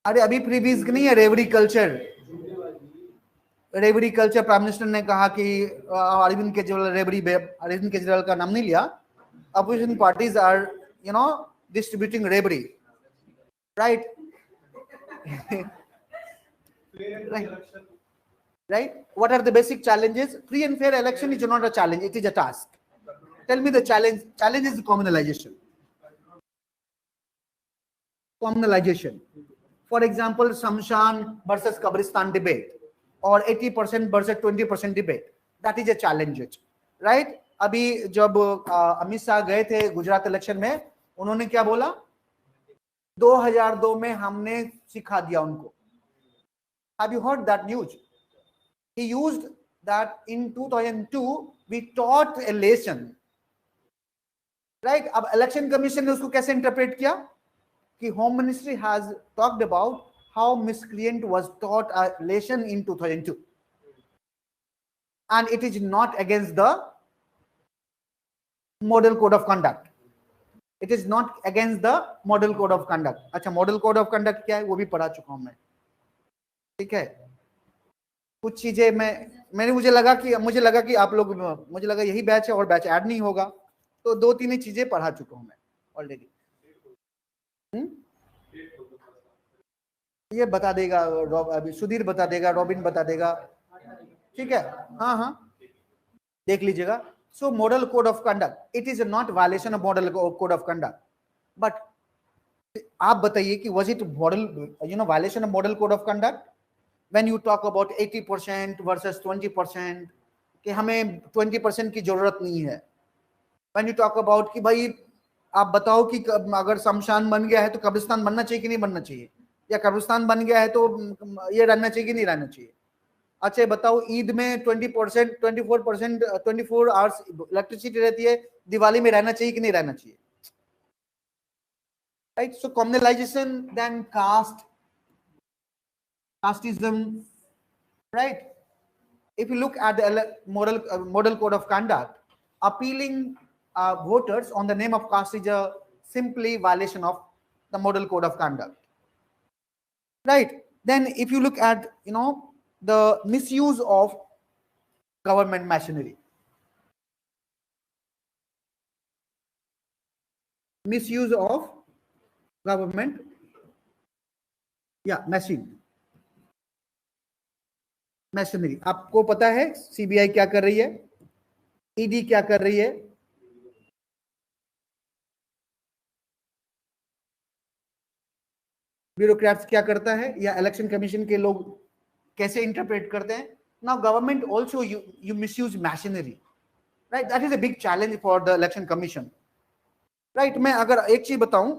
अरे अभी freebies नहीं है, रेवड़ी कल्चर. रेवड़ी कल्चर प्राइम मिनिस्टर ने कहा कि अरविंद केजरीवाल का नाम नहीं लिया. अपोजिशन पार्टीज आर डिस्ट्रीब्यूटिंग रेवड़ी, right? Right? What are the basic challenges? Free and fair election is not a challenge, it is a task. Tell me the challenge. Challenge is communalization. Communalization. For example, Shamshan versus Kabristan debate, or 80% versus 20% debate. That is a challenge, right? अभी जब अमित शाह गए थे Gujarat election में, उन्होंने क्या बोला? 2002 में हमने सिखा दिया उनको. Have you heard that news? He used that in 2002 we taught a lesson, right? अब election commission ने उसको कैसे interpret किया कि Home Ministry has talked about how miscreant was taught a lesson in 2002, and it is not against the model code of conduct. It is not against the model code of conduct. अच्छा, model code of conduct क्या है वो भी पढ़ा चुका हूं मैं, ठीक है? कुछ चीजें मुझे लगा कि आप लोग, मुझे लगा यही बैच है और बैच ऐड नहीं होगा, तो 2-3 चीजें पढ़ा चुका हूं मैं ऑलरेडी. ये बता देगा अभी सुधीर बता देगा, रॉबिन बता देगा, ठीक है? हाँ हाँ, देख लीजिएगा. So model code of conduct, it is not violation of model code of conduct, but आप बताइए कि was it model violation of model code of conduct when you talk about 80% versus 20%, कि हमें 20% की जरूरत नहीं है. when you talk about कि भाई आप बताओ कि अगर शमशान बन गया है तो कब्रिस्तान बनना चाहिए कि नहीं बनना चाहिए, या कब्रिस्तान बन गया है तो ये रहना चाहिए कि नहीं रहना चाहिए. अच्छा बताओ, ईद में 20%, 24%, 24 आवर्स इलेक्ट्रिसिटी रहती है, दिवाली में रहना चाहिए कि नहीं रहना चाहिए, right? So communalization, then casteism, right? If you look at the model code of conduct, appealing voters on the name of caste is a simply violation of the model code of conduct, right? Then if you look at the misuse of government machinery. Misuse of government machinery. आपको पता है CBI क्या कर रही है, ED क्या कर रही है, ब्यूरोक्रेट्स क्या करता है, या इलेक्शन कमीशन के लोग कैसे इंटरप्रेट करते हैं. Now government also you misuse machinery, right. That is a big challenge for the election commission, right. मैं अगर एक चीज बताऊं,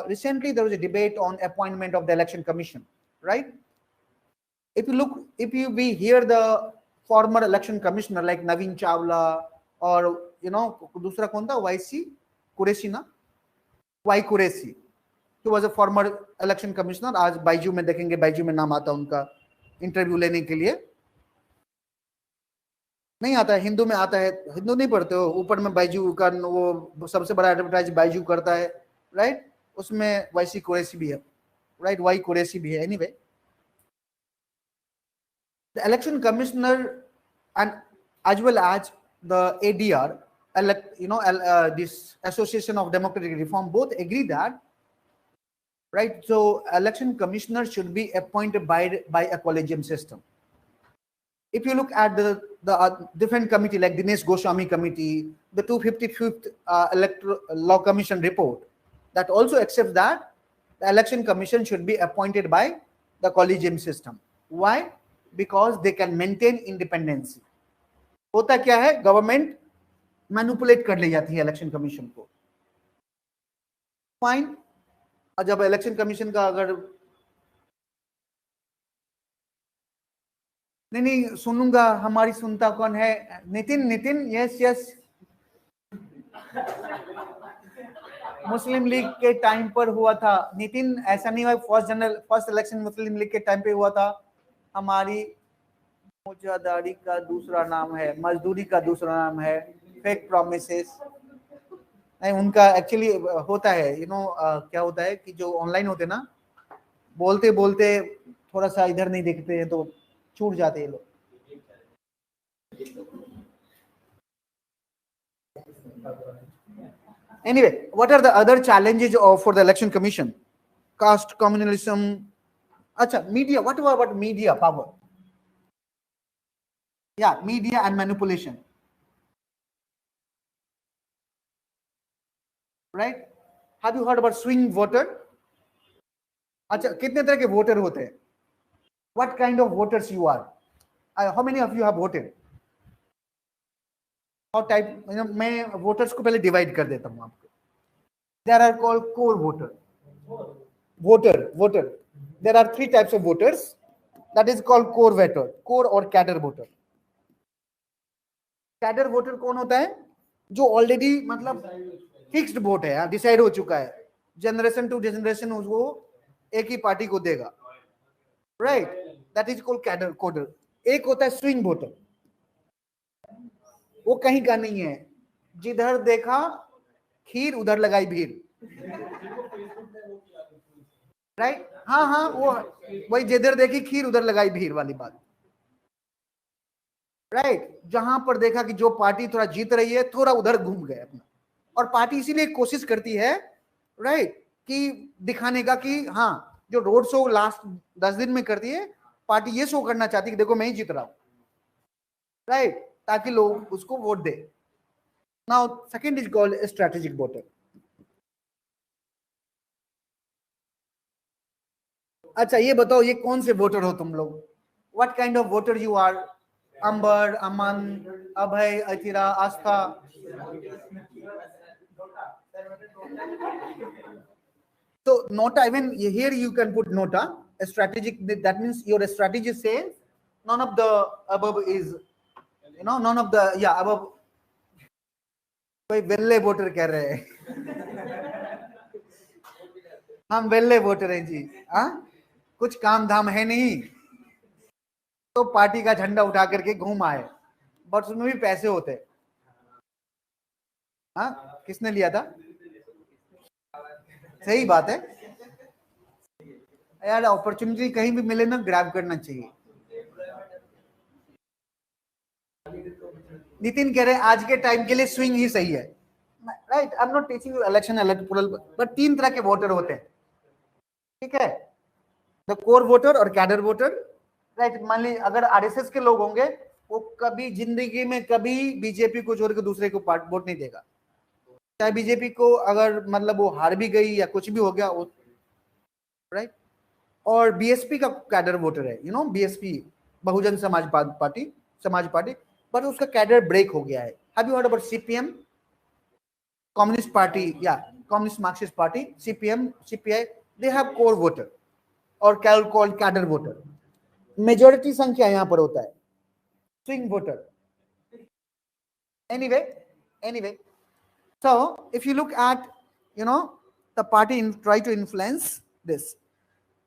recently there was a debate on appointment of the election commission, right. if you we hear the former election commissioner like Naveen Chawla or दूसरा कौन था, YC Qureshi ना, Y Qureshi, he was a former election commissioner. आज बाइजू में देखेंगे, बाइजू में नाम आता उनका इंटरव्यू लेने के लिए. नहीं आता है, हिंदू में आता है. हिंदू नहीं पढ़ते हो, ऊपर में बाइजू का वो सबसे बड़ा एडवर्टाइज बाइजू करता है, राइट. उसमें वाईसी कुरैशी भी है, राइट. वाई कुरैशी भी है. Anyway, the election commissioner and as well as the ADR, this Association of Democratic Reform, both agree that, right, so election commissioner should be appointed by a collegium system. If you look at the different committee like Dinesh Goswami committee, the 255th electoral law commission report, that also accepts that the election commission should be appointed by the collegium system. Why? Because they can maintain independency. होता क्या है, government manipulate कर ले जाती है election commission को. Fine. और जब इलेक्शन कमीशन का अगर नहीं सुनूंगा, हमारी सुनता कौन है, नितिन यस यस. मुस्लिम लीग के टाइम पर हुआ था नितिन, ऐसा नहीं हुआ. फर्स्ट इलेक्शन मुस्लिम लीग के टाइम पे हुआ था. हमारी मुजादारी का दूसरा नाम है, मजदूरी का दूसरा नाम है, फेक प्रोमिसेस. नहीं, उनका एक्चुअली होता है, क्या होता है कि जो ऑनलाइन होते ना, बोलते बोलते थोड़ा सा इधर नहीं देखते हैं तो छूट जाते हैं लोग. Anyway, what are the other challenges for the election commission? Caste communalism. अच्छा, media. What about media power? Yeah, media and manipulation. Right? Have you heard about swing voter? अच्छा, कितने तरह के वोटर होते हैं? What kind of voters you are? How many of you have voted? How type? मैं voters को पहले divide कर देता हूँ आपको. There are called core voter. Voter. There are 3 types of voters. That is called core voter, core or cadre voter. Cadre voter कौन होता है? जो ऑलरेडी मतलब फिक्स्ड वोट है, डिसाइड हो चुका है, जनरेशन टू जनरेशन वो एक ही पार्टी को देगा, right. That is called cadre coder. एक होता है स्विंग वोटर, वो कहीं का नहीं है, जिधर देखा खीर उधर लगाई भीड़, राइट. हाँ, वो वही जिधर देखी खीर उधर लगाई भीड़ वाली बात, राइट. जहां पर देखा कि जो पार्टी थोड़ा जीत रही है, थोड़ा उधर घूम गए अपना. और पार्टी इसीलिए कोशिश करती है, राइट, कि दिखाने का कि हाँ, जो रोड शो लास्ट 10 दिन में करती है, पार्टी ये शो करना चाहती है कि देखो मैं ही जीत रहा हूं, राइट, ताकि लोग उसको vote they. Now second is called strategic voter. अच्छा, ये बताओ, ये कौन से वोटर हो तुम लोग? What kind of voter you are? Ambar, Aman, Abhay, Achira, Aastha. So nota, even here you can put nota, a strategic. That means your strategy says none of the above is, none of the above. कोई वेल्ले voter कह रहे हैं. हम वेल्ले voter हैं जी. हाँ, कुछ काम धाम है नहीं तो पार्टी का झंडा उठा करके घूम आए, बट उसमें भी पैसे होते. हाँ, किसने लिया था? सही बात है यार, अपॉर्चुनिटी कहीं भी मिले ना, ग्रैब करना चाहिए. नितिन कह रहे हैं आज के टाइम के लिए स्विंग ही सही है, right. I am not teaching you election electoral, but 3 तरह के वोटर होते हैं, ठीक है, द कोर वोटर और कैडर वोटर, राइट। मान लीजिए अगर आरएसएस के लोग होंगे, वो कभी जिंदगी में कभी बीजेपी को छोड़ के दूसरे को वोट नहीं देगा, चाहे बीजेपी को अगर मतलब वो हार भी गई या कुछ भी हो गया वो, राइट। और बीएसपी का कैडर वोटर है, you know BSP, Bahujan Samaj party, but उसका कैडर ब्रेक हो गया है। Have you heard about CPM, communist party या communist marxist party, CPM, CPI, they have core voter और कॉल्ड कैडर वोटर। मेजोरिटी संख्या यहां पर होता है swing voter. anyway, so if you look at, you know, the party try to influence this.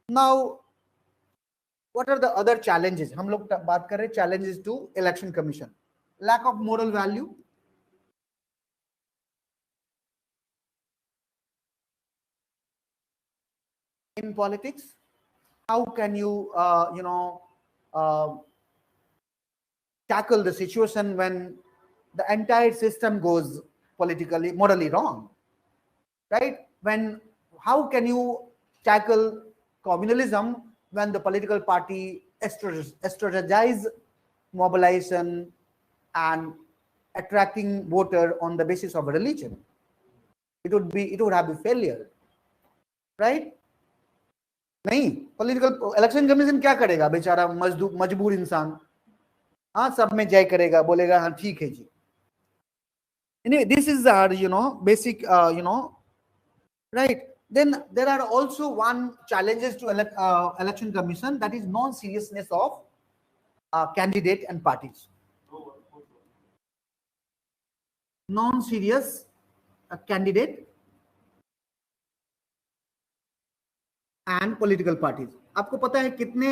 Now what are the other challenges? हम लोग बात कर रहे हैं challenges to election commission. Lack of moral value, in politics. How can you tackle the situation when the entire system goes politically morally wrong, right? When how can you tackle communalism when the political party strategize mobilization and attracting voter on the basis of religion? It would have been failure, right? नहीं, political election commission क्या करेगा बेचारा मजबूर इंसान, हाँ सब में जय करेगा, बोलेगा हाँ ठीक है जी। Anyway, this is our basic right. Then there are also one challenges to election commission, that is non-seriousness of candidate and parties. Non-serious candidate and political parties. आपको पता है कितने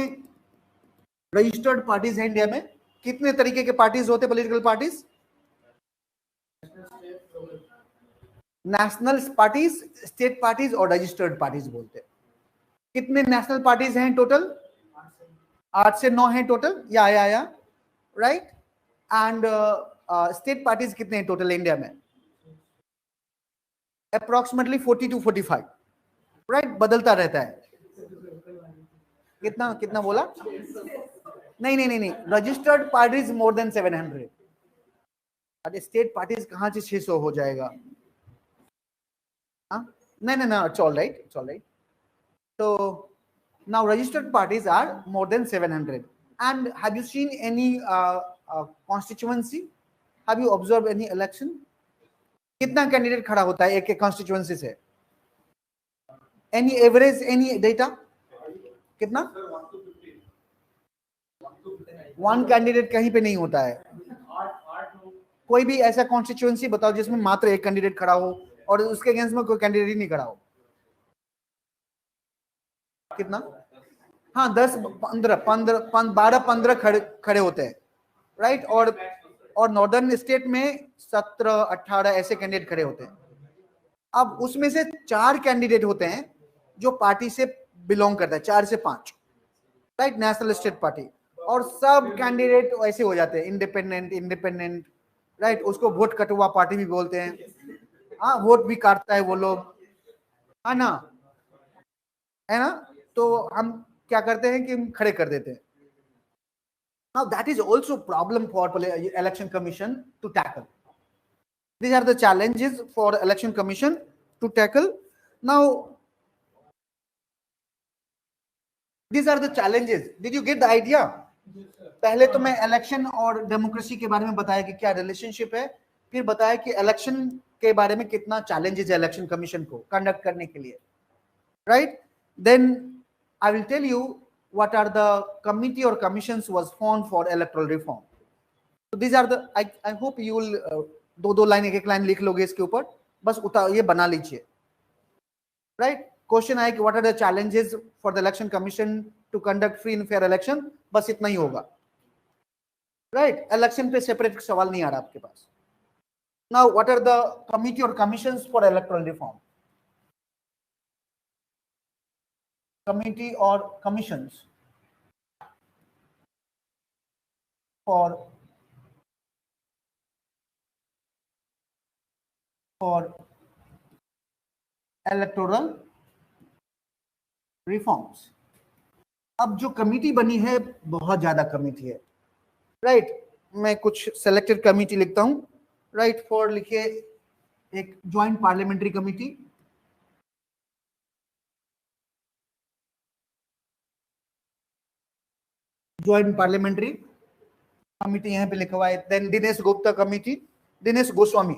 रजिस्टर्ड पार्टीज हैं इंडिया में? कितने तरीके के पार्टीज होते हैं political parties? National parties, state parties और रजिस्टर्ड पार्टीज बोलते हैं। कितने नेशनल पार्टीज हैं टोटल? 8 से 9 हैं टोटल, या राइट। एंड स्टेट पार्टीज कितने हैं टोटल इंडिया में? Approximately 40 to 45, right. बदलता रहता है। कितना कितना बोला? नहीं, रजिस्टर्ड पार्टीज मोर देन 700। अरे स्टेट पार्टीज कहां से 600 हो जाएगा? No, it's all right. So now registered parties are more than 700. And have you seen any constituency? Have you observed any election? कितना कैंडिडेट खड़ा होता है एक कॉन्स्टिट्यूएंसी से? Any average, any data? कितना? 1 कैंडिडेट कहीं पे नहीं होता है। कोई भी ऐसा कॉन्स्टिट्यूएंसी बताओ जिसमें मात्र एक कैंडिडेट खड़ा हो और उसके अगेंस्ट में कोई कैंडिडेट ही नहीं खड़ा हो। कितना? हाँ 10, 12, 15 खड़े होते हैं, राइट। और नॉर्दर्न स्टेट में 17, 18 ऐसे कैंडिडेट खड़े होते हैं। अब उसमें से 4 कैंडिडेट होते हैं जो पार्टी से बिलोंग करता है, 4 से 5, राइट, नेशनल स्टेट पार्टी। और सब कैंडिडेट ऐसे हो जाते हैं इंडिपेंडेंट, राइट। उसको वोट कटुआ पार्टी भी बोलते हैं। हाँ, वोट भी काटता है वो लोग, है ना। तो हम क्या करते हैं कि हम खड़े कर देते हैं। Now that is also problem for election commission to tackle. These are the challenges for election commission to tackle. Now these are the challenges. Did you get the idea? पहले तो मैं इलेक्शन और डेमोक्रेसी के बारे में बताया कि क्या रिलेशनशिप है, फिर बताया कि इलेक्शन के बारे में कितना चैलेंजेस है इलेक्शन कमीशन को कंडक्ट करने के लिए, right. Then I will tell you what are the committee or commissions was formed for electoral reform. So these are the I hope you will दो लाइन, एक लाइन लिख लोगे इसके ऊपर, बस ये बना लीजिए, राइट। क्वेश्चन आए कि what are the challenges for the election commission to conduct free and fair election, बस इतना ही होगा, राइट। इलेक्शन पे सेपरेट सवाल नहीं आ रहा आपके पास। Now what are the committee और commissions for electoral reform? Committee or commissions for for electoral reforms. अब जो कमिटी बनी है बहुत ज्यादा कमिटी है, राइट? मैं कुछ सेलेक्टेड कमिटी लिखता हूं, राइट? फॉर लिखिए एक joint parliamentary committee, joint parliamentary committee यहां पे लिखा हुआ है। Then Dinesh Gupta committee, Dinesh Goswami,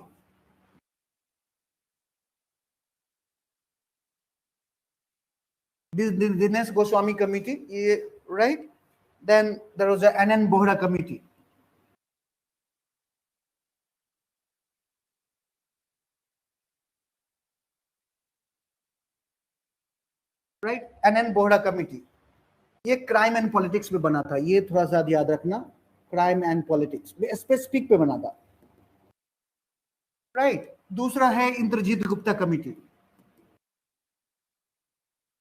Dinesh Goswami committee, ये right? Then there was a N N Bohra committee, right? N N Bohra committee, ये क्राइम एंड पॉलिटिक्स पे बना था, ये थोड़ा सा याद रखना, क्राइम एंड पॉलिटिक्स स्पेसिफिक पे बना था, राइट? दूसरा है इंद्रजीत गुप्ता कमिटी,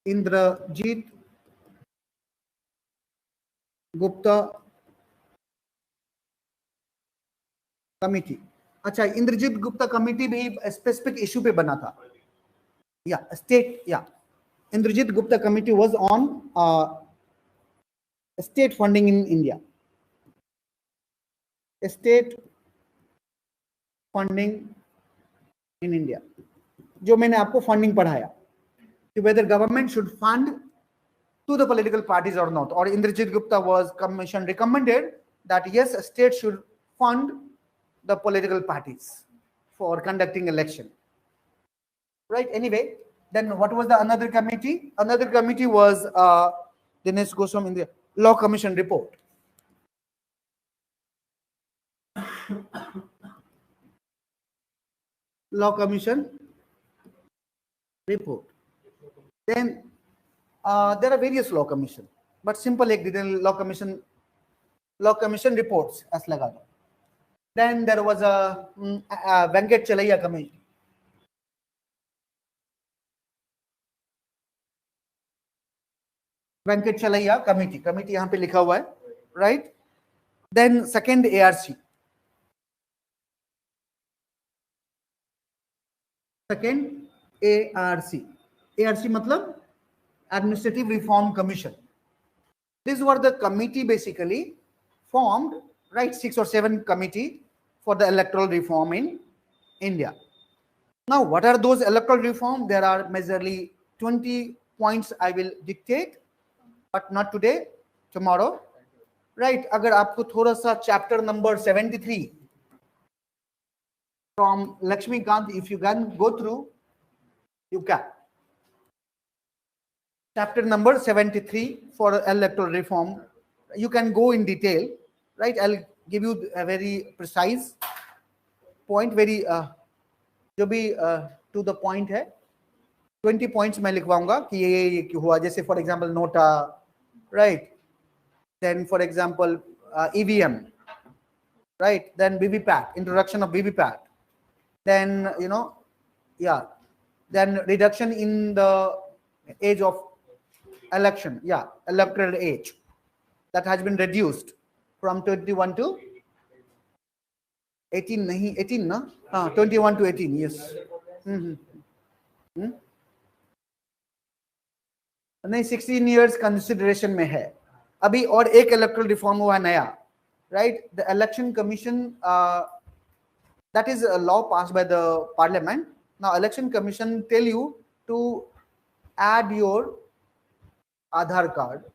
इंद्रजीत गुप्ता कमिटी। अच्छा, इंद्रजीत गुप्ता कमिटी भी स्पेसिफिक इशू पे बना था, या स्टेट, या Indrajit Gupta committee was on state funding in India, state funding in India, जो मैंने आपको फंडिंग पढ़ाया कि whether government should fund to the political parties or not, or Indrajit Gupta was commission recommended that yes, a state should fund the political parties for conducting election, right? Anyway, then what was the another committee? Another committee was Dinesh Goswami in the Law Commission report. Law Commission report. Then there are various law commission, but simple एक detail law commission reports as लगा दो. Then there was a Venkat Chalaiya committee. Venkat Chalaiya committee यहाँ पे लिखा हुआ है, right? Then second ARC. Second ARC. ARC मतलब Administrative Reform Commission. These were the committee basically formed, right? 6 or 7 committee for the electoral reform in India. Now, what are those electoral reform? There are majorly 20 points I will dictate, but not today, tomorrow, right? अगर आपको थोड़ा सा chapter number 73 from Lakshmikant, if you can go through, you can. Chapter number 73 for electoral reform, you can go in detail, right? I'll give you a very precise point, very जो भी to the point है, 20 points मैं लिखवाऊंगा कि ये क्यों हुआ, जैसे for example NOTA, right? Then for example EVM, right? Then VVPAT, introduction of VVPAT, then then reduction in the age of election, electoral age, that has been reduced from 21 to 18, नहीं 18 ना, 21 to 18, yes. नहीं 16 years consideration में है अभी, और एक electoral reform हुआ नया, right? The election commission, that is a law passed by the parliament. Now election commission tell you to add your Aadhaar card,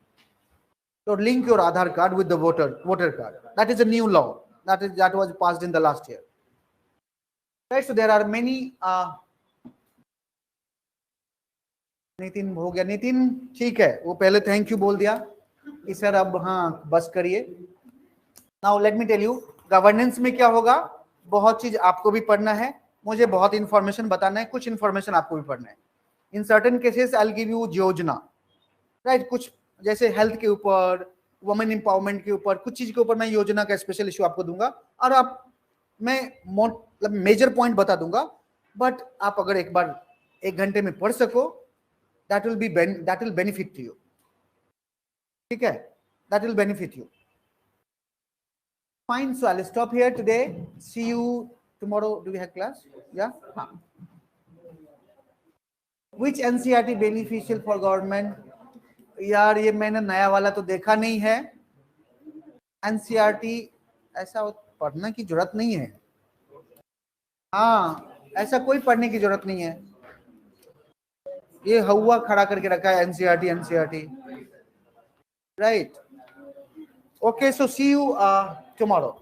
or link your Aadhaar card with the voter card. That is a new law that was passed in the last year, right? So there are many Nitin हो गया, नितिन ठीक है, वो पहले thank you बोल दिया कि sir अब हाँ बस करिए. Now let me tell you governance में क्या होगा, बहुत चीज आपको भी पढ़ना है, मुझे बहुत इंफॉर्मेशन बताना है, कुछ इंफॉर्मेशन आपको भी पढ़ना है. In certain cases I will give you योजना, राइट? कुछ जैसे हेल्थ के ऊपर, वुमेन एम्पावरमेंट के ऊपर, कुछ चीज के ऊपर मैं योजना का स्पेशल इशू आपको दूंगा, और आप मैं मतलब मेजर पॉइंट बता दूंगा, बट आप अगर एक बार 1 घंटे में पढ़ सको, that will benefit you. ठीक है, that will benefit you. Fine, so I'll stop here today. See you tomorrow do we have class? Yeah. Which NCERT beneficial for government? यार ये मैंने नया वाला तो देखा नहीं है. NCERT ऐसा पढ़ने की जरूरत नहीं है. हाँ, ऐसा कोई पढ़ने की जरूरत नहीं है. ये हवा खड़ा करके रखा है NCERT. Right. Okay, so see you tomorrow.